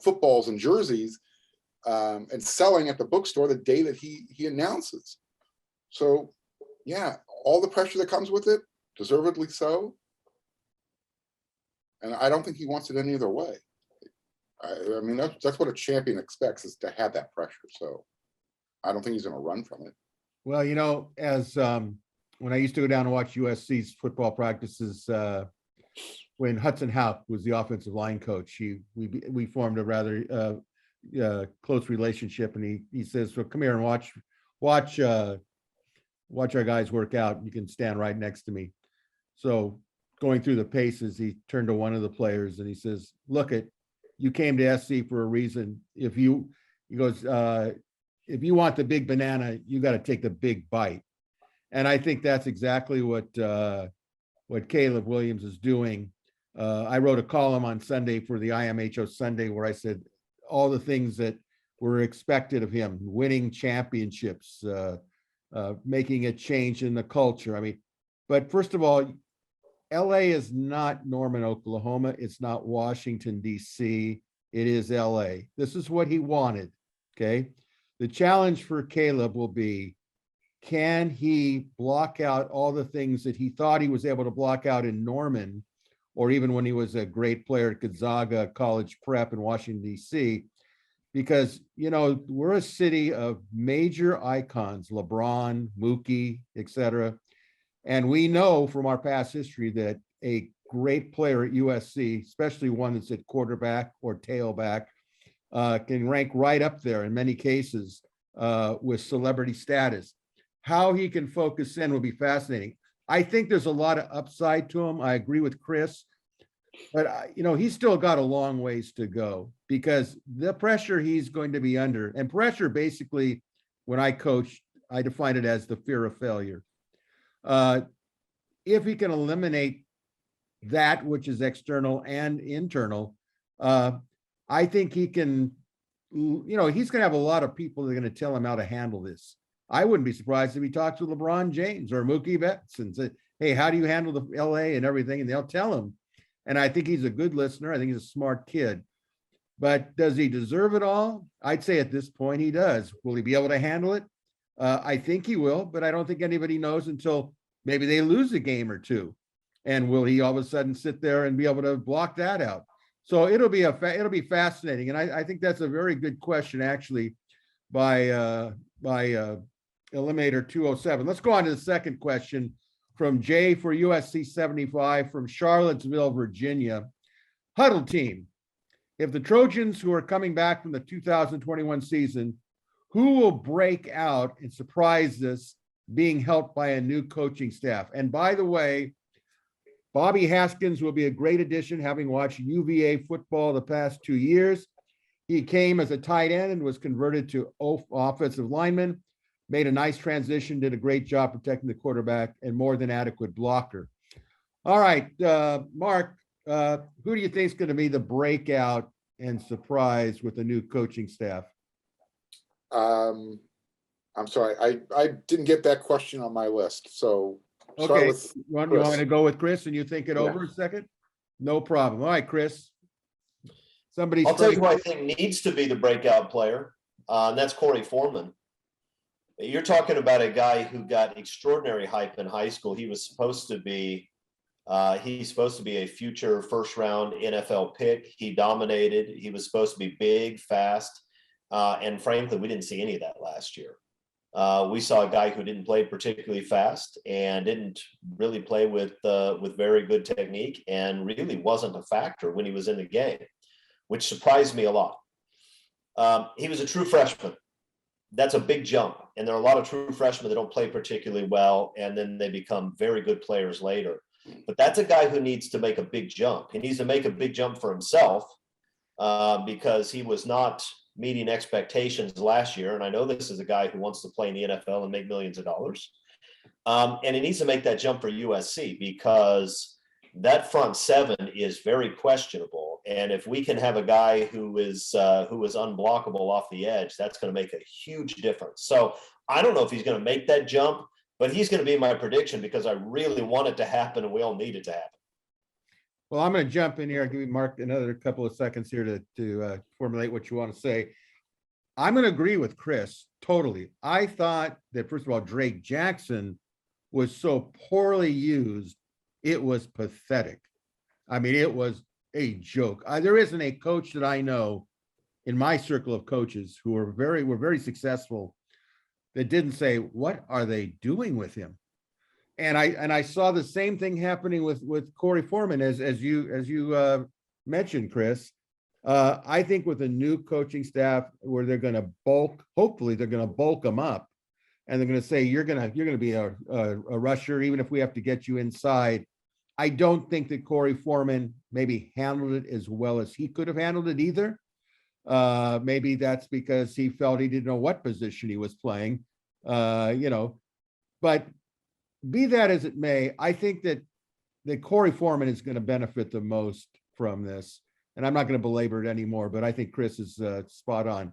footballs and jerseys and selling at the bookstore the day that he announces. So, yeah, all the pressure that comes with it, deservedly so. And I don't think he wants it any other way. I mean, that's what a champion expects, is to have that pressure. So I don't think he's going to run from it. Well, as when I used to go down and watch USC's football practices, when Hudson Houck was the offensive line coach, we formed a rather close relationship, and he says, "So come here and watch our guys work out. You can stand right next to me." So going through the paces, he turned to one of the players and he says, "Look, you came to SC for a reason. He goes, if you want the big banana, you got to take the big bite." And I think that's exactly what Caleb Williams is doing. I wrote a column on Sunday for the IMHO Sunday where I said all the things that were expected of him: winning championships, making a change in the culture. I mean, but first of all, LA is not Norman, Oklahoma. It's not Washington, D.C. It is LA. This is what he wanted. Okay. The challenge for Caleb will be, can he block out all the things that he thought he was able to block out in Norman, or even when he was a great player at Gonzaga College Prep in Washington, D.C.? Because, we're a city of major icons, LeBron, Mookie, etc. And we know from our past history that a great player at USC, especially one that's at quarterback or tailback, can rank right up there in many cases with celebrity status. How he can focus in will be fascinating. I think there's a lot of upside to him. I agree with Chris, but he's still got a long ways to go, because the pressure he's going to be under, and pressure basically, when I coach, I define it as the fear of failure. If he can eliminate that which is external and internal, I think he can, he's going to have a lot of people that are going to tell him how to handle this. I wouldn't be surprised if he talks to LeBron James or Mookie Betts and said, "Hey, how do you handle the LA and everything?" And they'll tell him. And I think he's a good listener. I think he's a smart kid. But does he deserve it all? I'd say at this point he does. Will he be able to handle it? I think he will, but I don't think anybody knows until maybe they lose a game or two. And will he all of a sudden sit there and be able to block that out? So it'll be fascinating. And I think that's a very good question, actually, by Eliminator 207. Let's go on to the second question from Jay for USC 75 from Charlottesville, Virginia. Huddle team, if the Trojans, who are coming back from the 2021 season, who will break out and surprise us, being helped by a new coaching staff? And by the way, Bobby Haskins will be a great addition, having watched UVA football the past 2 years. He came as a tight end and was converted to offensive lineman, made a nice transition, did a great job protecting the quarterback, and more than adequate blocker. All right, Mark, who do you think is going to be the breakout and surprise with the new coaching staff? I'm sorry, I didn't get that question on my list. So start Okay, with you want me Chris. to go with Chris and you think it Yeah. over a second? No problem. All right, Chris. Somebody's I'll tell you first. who I think needs to be the breakout player, and that's Corey Foreman. You're talking about a guy who got extraordinary hype in high school. He's supposed to be a future first-round NFL pick. He dominated. He was supposed to be big, fast, and frankly, we didn't see any of that last year. We saw a guy who didn't play particularly fast and didn't really play with very good technique, and really wasn't a factor when he was in the game, which surprised me a lot. He was a true freshman. That's a big jump. And there are a lot of true freshmen that don't play particularly well, and then they become very good players later. But that's a guy who needs to make a big jump. He needs to make a big jump for himself because he was not meeting expectations last year. And I know this is a guy who wants to play in the NFL and make millions of dollars. And he needs to make that jump for USC because that front seven is very questionable. And if we can have a guy who is unblockable off the edge, that's going to make a huge difference. So I don't know if he's going to make that jump, but he's going to be my prediction because I really want it to happen and we all need it to happen. Well, I'm going to jump in here. I'll give you Mark another couple of seconds here to formulate what you want to say. I'm going to agree with Chris totally. I thought that, first of all, Drake Jackson was so poorly used, it was pathetic. I mean, it was a joke. There isn't a coach that I know in my circle of coaches who were very successful that didn't say, what are they doing with him? And I saw the same thing happening with Corey Foreman as you mentioned, Chris. I think with a new coaching staff where they're going to hopefully they're going to bulk them up, and they're going to say you're going to be a rusher even if we have to get you inside. I don't think that Corey Foreman maybe handled it as well as he could have handled it either. Maybe that's because he felt he didn't know what position he was playing, but be that as it may, I think that Corey Foreman is going to benefit the most from this. And I'm not going to belabor it anymore, but I think Chris is spot on.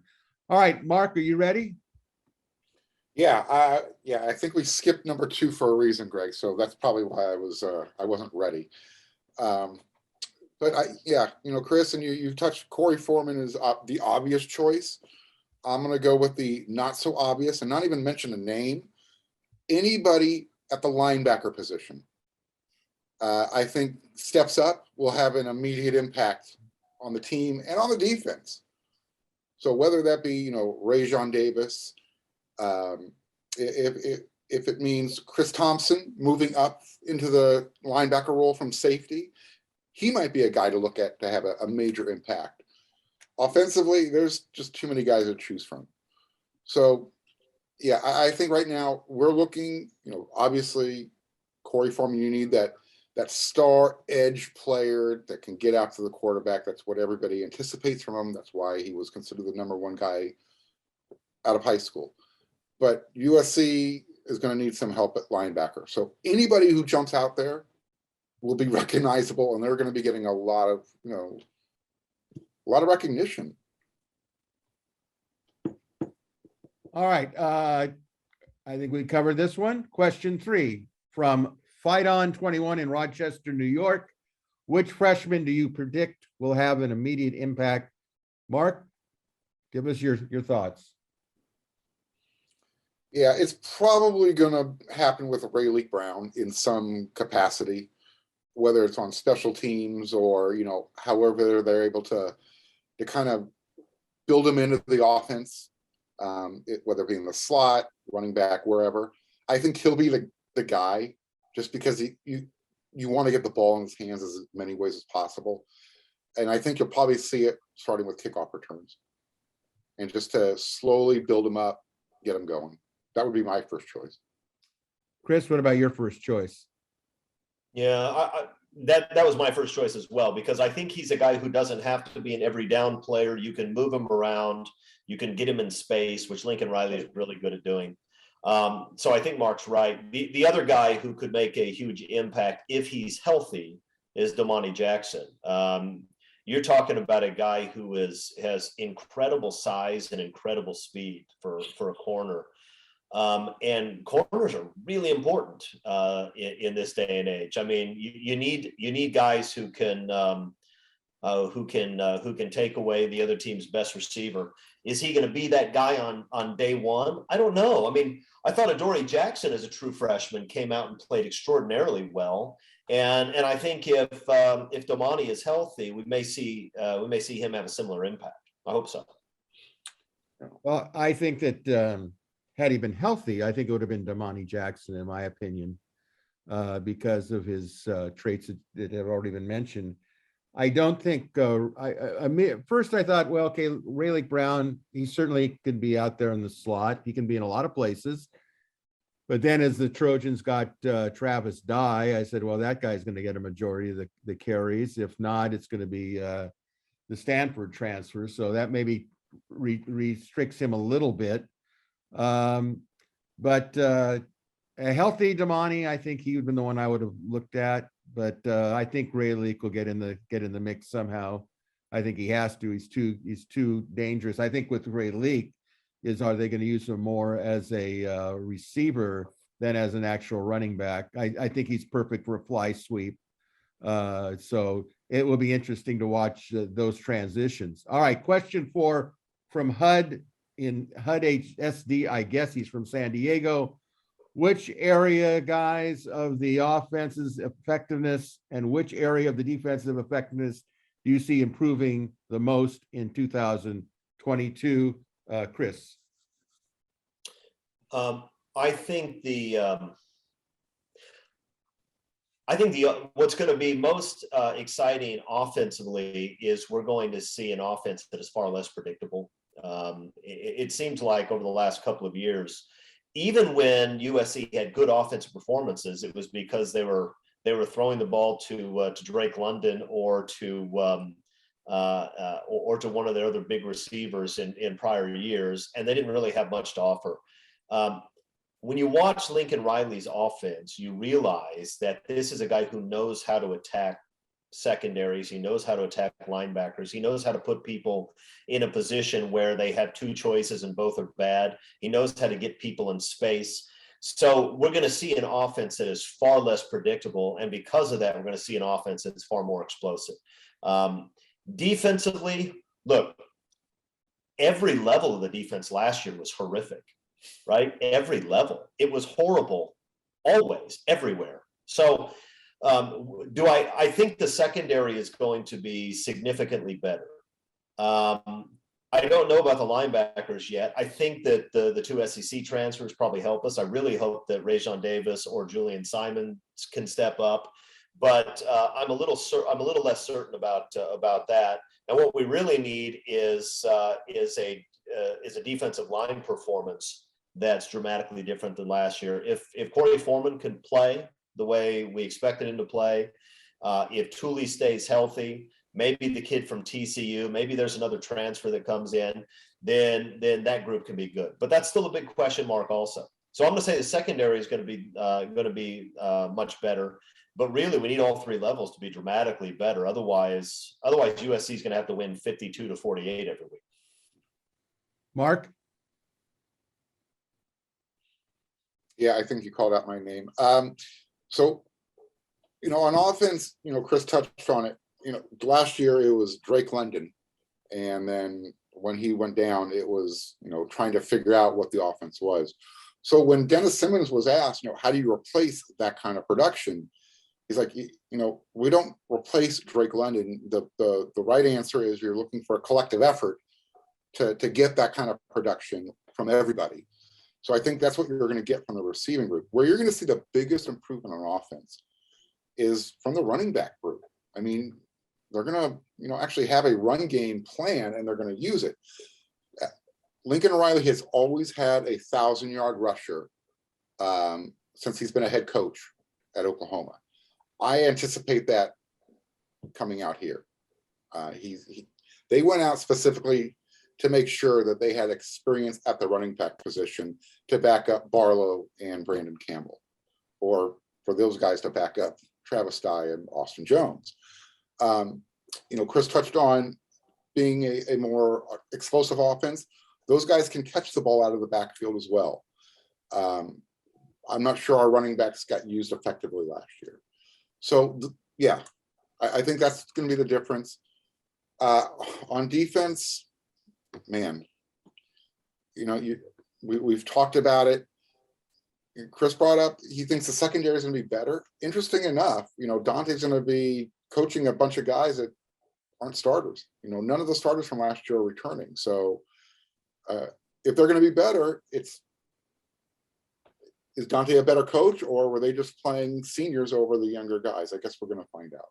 All right, Mark, are you ready? Yeah, I think we skipped number 2 for a reason, Greg. So that's probably why I wasn't ready. But Chris, and you touched Corey Foreman is the obvious choice. I'm going to go with the not so obvious and not even mention a name. Anybody at the linebacker position, I think steps up will have an immediate impact on the team and on the defense. So whether that be, Rajon Davis, if it means Chris Thompson moving up into the linebacker role from safety, he might be a guy to look at to have a major impact. Offensively, there's just too many guys to choose from. So, yeah, I think right now we're looking, obviously, Corey Foreman, you need that star edge player that can get out to the quarterback. That's what everybody anticipates from him. That's why he was considered the number 1 guy out of high school. But USC is going to need some help at linebacker. So anybody who jumps out there will be recognizable, and they're going to be getting a lot of recognition. All right. I think we covered this one. Question 3 from Fight On 21 in Rochester, New York. Which freshman do you predict will have an immediate impact? Mark, give us your thoughts. Yeah, it's probably going to happen with Rayleigh Brown in some capacity, whether it's on special teams or, however they're able to kind of build him into the offense, whether it be in the slot, running back, wherever. I think he'll be the guy just because you want to get the ball in his hands as many ways as possible. And I think you'll probably see it starting with kickoff returns and just to slowly build him up, get him going. That would be my first choice. Chris, what about your first choice? Yeah, that was my first choice as well, because I think he's a guy who doesn't have to be an every down player. You can move him around. You can get him in space, which Lincoln Riley is really good at doing. So I think Mark's right. The other guy who could make a huge impact if he's healthy is Damani Jackson. You're talking about a guy who has incredible size and incredible speed for a corner. And corners are really important in this day and age. I mean, you need guys who can take away the other team's best receiver. Is he going to be that guy on day one? I don't know. I mean, I thought Adoree Jackson as a true freshman came out and played extraordinarily well. And I think if Damani is healthy, we may see him have a similar impact. I hope so. Well, I think that had he been healthy, I think it would have been Damani Jackson, in my opinion, because of his traits that have already been mentioned. I don't think. First, I thought, well, okay, Rayleigh Brown, he certainly could be out there in the slot. He can be in a lot of places. But then, as the Trojans got Travis Dye, I said, well, that guy's going to get a majority of the carries. If not, it's going to be the Stanford transfer. So that maybe restricts him a little bit. But a healthy Damani, I think he would have been the one I would have looked at. But I think Rayleigh will get in the mix somehow. I think he has to. He's too dangerous. I think with Rayleigh are they going to use him more as a receiver than as an actual running back? I think he's perfect for a fly sweep. So it will be interesting to watch those transitions. All right, question 4 from HUD in HUD HSD. I guess he's from San Diego. Which area, guys, of the offense's effectiveness and which area of the defensive effectiveness do you see improving the most in 2022? Chris. I think what's going to be most exciting offensively is we're going to see an offense that is far less predictable. It seems like over the last couple of years, even when USC had good offensive performances, it was because they were throwing the ball to Drake London or to one of their other big receivers in prior years, and they didn't really have much to offer. When you watch Lincoln Riley's offense, you realize that this is a guy who knows how to attack secondaries. He knows how to attack linebackers. He knows how to put people in a position where they have two choices and both are bad. He knows how to get people in space. So we're going to see an offense that is far less predictable. And because of that, we're going to see an offense that's far more explosive. Defensively, look, every level of the defense last year was horrific, right? Every level. It was horrible, always, everywhere. So I think the secondary is going to be significantly better. I don't know about the linebackers yet. I think that the two SEC transfers probably help us. I really hope that Rajon Davis or Julian Simons can step up, but I'm a little less certain about that. And what we really need is a defensive line performance that's dramatically different than last year. If Corey Foreman can play the way we expected him to play, if Tooley stays healthy, maybe the kid from TCU, maybe there's another transfer that comes in, then that group can be good. But that's still a big question mark also. So I'm going to say the secondary is going to be much better. But really, we need all three levels to be dramatically better. Otherwise USC is going to have to win 52-48 every week. Mark? Yeah, I think you called out my name. So, on offense, Chris touched on it. Last year it was Drake London. And then when he went down, it was, trying to figure out what the offense was. So when Dennis Simmons was asked, how do you replace that kind of production? He's like, we don't replace Drake London. The right answer is you're looking for a collective effort to get that kind of production from everybody. So I think that's what you're going to get from the receiving group. Where you're going to see the biggest improvement on offense is from the running back group. I mean, they're going to, actually have a run game plan and they're going to use it. Lincoln Riley has always had a 1,000-yard rusher since he's been a head coach at Oklahoma. I anticipate that coming out here. They went out specifically to make sure that they had experience at the running back position to back up Barlow and Brandon Campbell, or for those guys to back up Travis Dye and Austin Jones. Chris touched on being a more explosive offense. Those guys can catch the ball out of the backfield as well. I'm not sure our running backs got used effectively last year. So, I think that's going to be the difference. On defense, man, we've talked about it. Chris brought up, he thinks the secondary is going to be better. Interesting enough, Dante's going to be coaching a bunch of guys that aren't starters. None of the starters from last year are returning. So if they're going to be better, is Dante a better coach, or were they just playing seniors over the younger guys? I guess we're going to find out.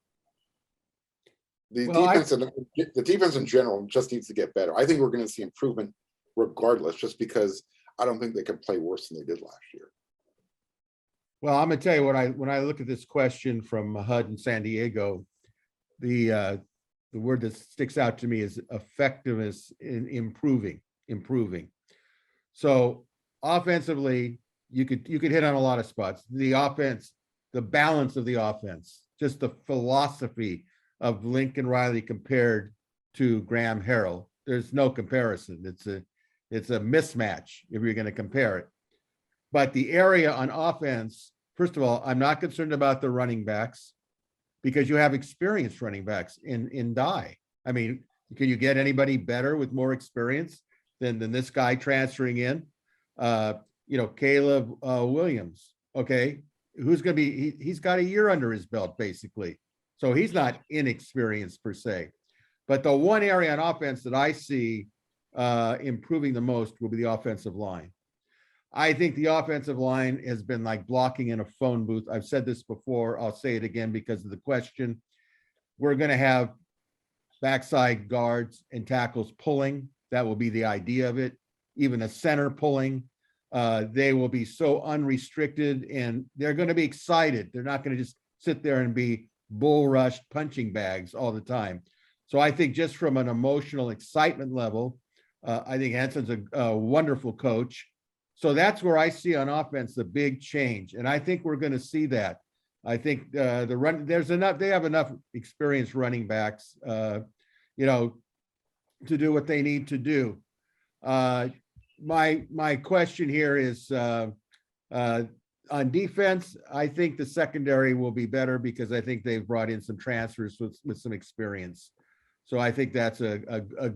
The defense in general just needs to get better. I think we're going to see improvement regardless, just because I don't think they can play worse than they did last year. Well, I'm gonna tell you when I look at this question from HUD in San Diego, the word that sticks out to me is effectiveness in improving. So offensively, you could hit on a lot of spots. The offense, the balance of the offense, just the philosophy of Lincoln Riley compared to Graham Harrell. There's no comparison. It's a mismatch if you're going to compare it. But the area on offense, first of all, I'm not concerned about the running backs because you have experienced running backs in Dye. I mean, can you get anybody better with more experience than this guy transferring in? Caleb Williams. Okay, who's going to be? He's got a year under his belt basically, so he's not inexperienced per se. But the one area on offense that I see improving the most will be the offensive line. I think the offensive line has been like blocking in a phone booth. I've said this before. I'll say it again because of the question. We're going to have backside guards and tackles pulling. That will be the idea of it. Even a center pulling. They will be so unrestricted and they're going to be excited. They're not going to just sit there and be bull rushed punching bags all the time. So I think just from an emotional excitement level, I think Hanson's a wonderful coach. So that's where I see on offense the big change, and I think we're going to see that. I think they have enough experienced running backs, to do what they need to do. My question here is on defense. I think the secondary will be better because I think they've brought in some transfers with some experience. So I think that's a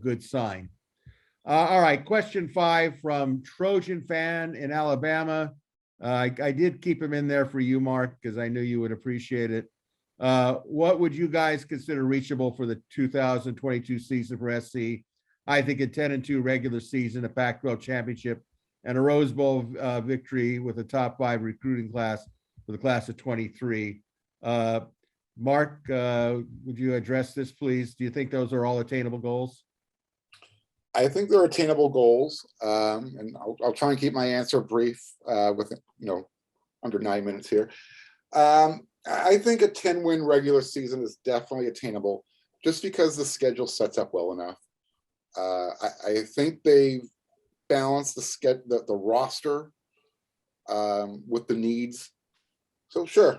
good sign. All right, question 5 from Trojan fan in Alabama. I did keep him in there for you, Mark, because I knew you would appreciate it. What would you guys consider reachable for the 2022 season for SC? I think a 10-2 regular season, a Pac-12 championship, and a Rose Bowl victory with a top 5 recruiting class for the class of 23. Mark, would you address this, please? Do you think those are all attainable goals? I think they're attainable goals, and I'll try and keep my answer brief with under 9 minutes here. I think a 10-win regular season is definitely attainable, just because the schedule sets up well enough. I think they've balanced the roster with the needs. So sure,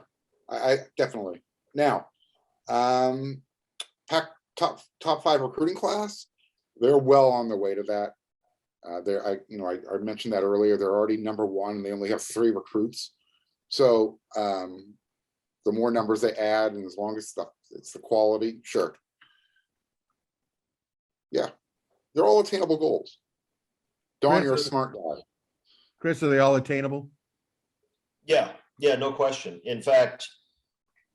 I definitely. Now, top 5 recruiting class. They're well on the way to that. I mentioned that earlier. They're already number 1. And they only have 3 recruits. So the more numbers they add, and as long as it's the quality, sure. Yeah, they're all attainable goals. Don, you're a smart guy. Chris, are they all attainable? Yeah, no question. In fact,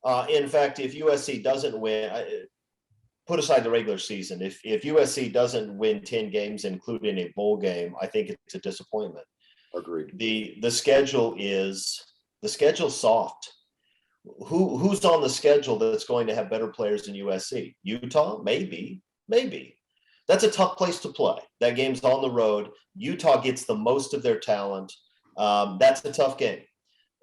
if USC doesn't win, put aside the regular season, if USC doesn't win 10 games, including a bowl game, I think it's a disappointment. Agreed. The schedule's soft. Who's on the schedule that's going to have better players than USC? Utah? Maybe. That's a tough place to play. That game's on the road. Utah gets the most of their talent. That's a tough game.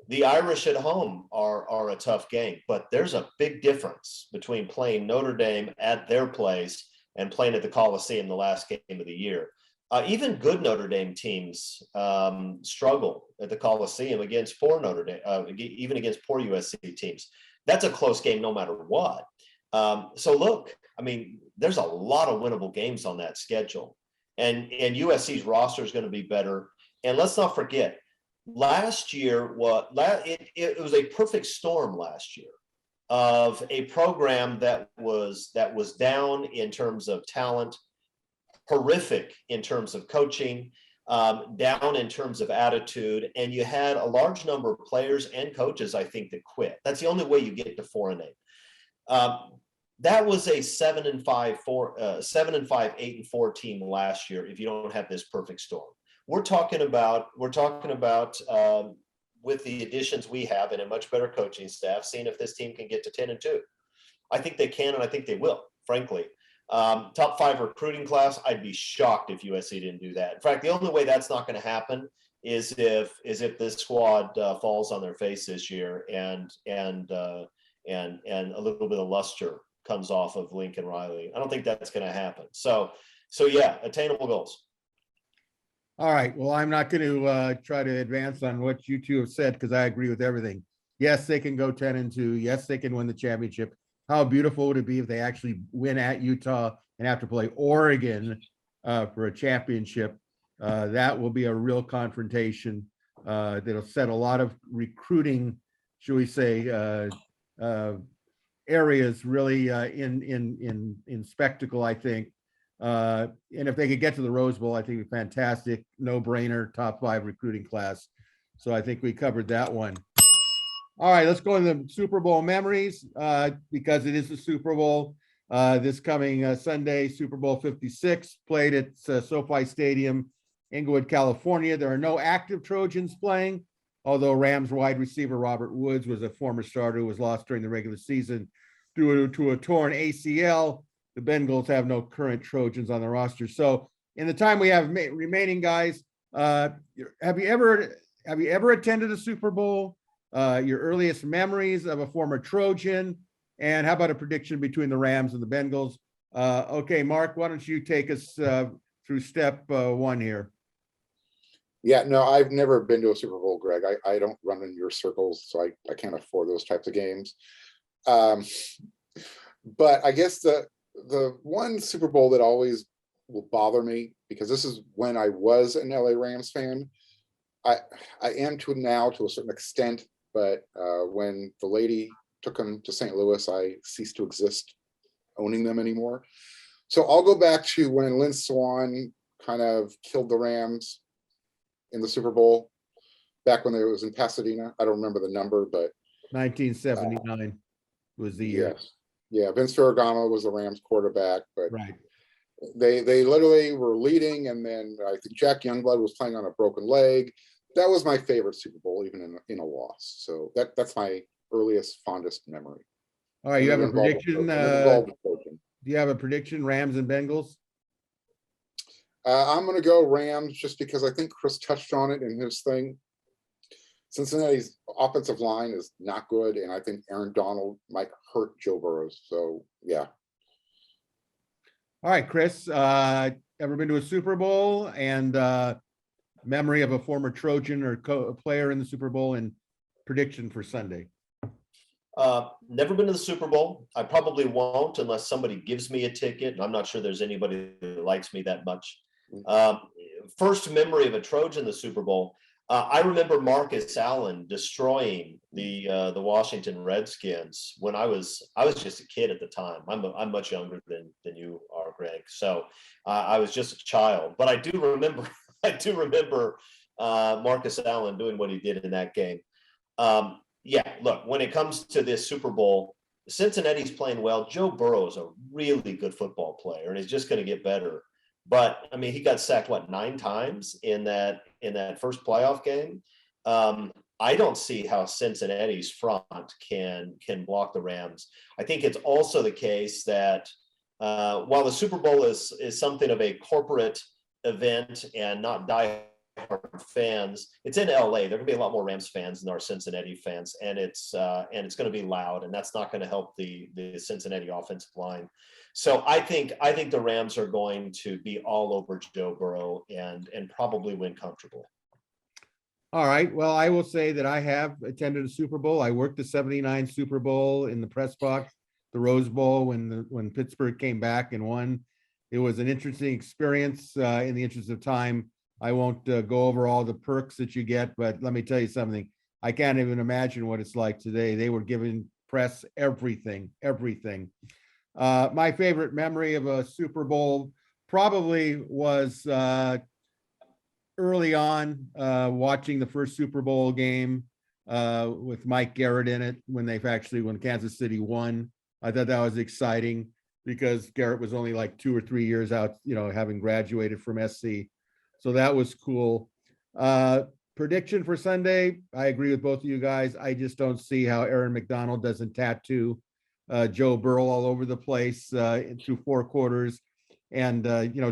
The Irish at home are a tough game, but there's a big difference between playing Notre Dame at their place and playing at the Coliseum the last game of the year. Even good Notre Dame teams struggle at the Coliseum against poor Notre Dame, even against poor USC teams. That's a close game no matter what. So look, I mean, there's a lot of winnable games on that schedule, and USC's roster is going to be better. And let's not forget, last year it was a perfect storm last year of a program that was down in terms of talent, horrific in terms of coaching, down in terms of attitude, and you had a large number of players and coaches, I think, that quit. That's the only way you get to 4-8. That was a 7-5, 8-4 team last year. If you don't have this perfect storm, we're talking about with the additions we have and a much better coaching staff, seeing if this team can get to 10-2. I think they can, and I think they will, frankly. Top 5 recruiting class, I'd be shocked if USC didn't do that. In fact, the only way that's not going to happen is if this squad falls on their face this year and a little bit of luster comes off of Lincoln Riley. I don't think that's going to happen. So yeah, attainable goals. All right. Well, I'm not going to try to advance on what you two have said because I agree with everything. Yes, they can go 10-2. Yes, they can win the championship. How beautiful would it be if they actually win at Utah and have to play Oregon for a championship? That will be a real confrontation that'll set a lot of recruiting, should we say, areas really in spectacle, I think. And if they could get to the Rose Bowl, I think it'd be fantastic. No brainer, top 5 recruiting class. So I think we covered that one. All right, let's go into the Super Bowl memories because it is the Super Bowl this coming Sunday. Super Bowl 56 played at SoFi Stadium, Inglewood, California. There are no active Trojans playing, although Rams wide receiver Robert Woods was a former starter who was lost during the regular season due to a torn ACL. The Bengals have no current Trojans on the roster. So in the time we have remaining, guys, have you ever attended a Super Bowl? Your earliest memories of a former Trojan, and how about a prediction between the Rams and the Bengals? Okay, Mark, why don't you take us through step 1 here? Yeah, no, I've never been to a Super Bowl, Greg. I don't run in your circles, so I can't afford those types of games. But I guess the one Super Bowl that always will bother me, because this is when I was an LA Rams fan. I am to now to a certain extent, but when the lady took them to St. Louis, I ceased to exist owning them anymore. So I'll go back to when Lynn Swann kind of killed the Rams in the Super Bowl back when it was in Pasadena. I don't remember the number, but 1979 was the year. Yes. Yeah, Vince Ferragamo was the Rams quarterback, but right. They literally were leading, and then I think Jack Youngblood was playing on a broken leg. That was my favorite Super Bowl, even in a loss. So that's my earliest, fondest memory. All right, you have a prediction? Do you have a prediction, Rams and Bengals? I'm going to go Rams just because I think Chris touched on it in his thing. Cincinnati's offensive line is not good, and I think Aaron Donald might hurt Joe Burrow. So, yeah. All right, Chris, ever been to a Super Bowl and memory of a former Trojan or player in the Super Bowl and prediction for Sunday? Never been to the Super Bowl. I probably won't unless somebody gives me a ticket. I'm not sure there's anybody that likes me that much. First memory of a Trojan in the Super Bowl. I remember Marcus Allen destroying the Washington Redskins when I was just a kid at the time. I'm much younger than you are, Greg. So I was just a child, but I do remember Marcus Allen doing what he did in that game. Yeah, look, when it comes to this Super Bowl, Cincinnati's playing well. Joe Burrow is a really good football player, and he's just going to get better. But I mean, he got sacked 9 times in that first playoff game. I don't see how Cincinnati's front can block the Rams. I think it's also the case that while the Super Bowl is something of a corporate event and not die diehard fans. It's in LA. There are gonna be a lot more Rams fans than there are Cincinnati fans, and it's gonna be loud, and that's not gonna help the Cincinnati offensive line. So I think the Rams are going to be all over Joe Burrow and probably win comfortably. All right. Well, I will say that I have attended a Super Bowl. I worked the 79 Super Bowl in the press box, the Rose Bowl when Pittsburgh came back and won. It was an interesting experience. In the interest of time, I won't go over all the perks that you get, but let me tell you something. I can't even imagine what it's like today. They were giving press everything. My favorite memory of a Super Bowl probably was early on, watching the first Super Bowl game with Mike Garrett in it when Kansas City won. I thought that was exciting because Garrett was only like 2 or 3 years out, having graduated from SC. So that was cool. Prediction for Sunday, I agree with both of you guys. I just don't see how Aaron McDonald doesn't tattoo Joe Burrow all over the place through 4 quarters. And,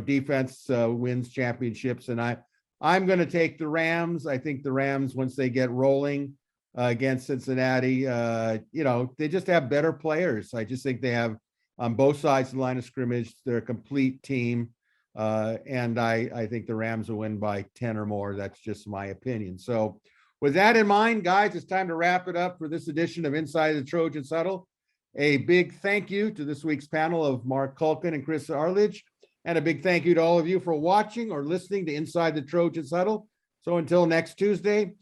defense wins championships. And I'm going to take the Rams. I think the Rams, once they get rolling against Cincinnati, they just have better players. I just think they have on both sides of the line of scrimmage, they're a complete team. And I think the Rams will win by 10 or more. That's just my opinion. So with that in mind, guys, it's time to wrap it up for this edition of Inside the Trojans Huddle. A big thank you to this week's panel of Mark Culkin and Chris Arledge. And a big thank you to all of you for watching or listening to Inside the Trojans Huddle. So until next Tuesday,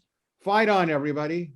fight on, everybody.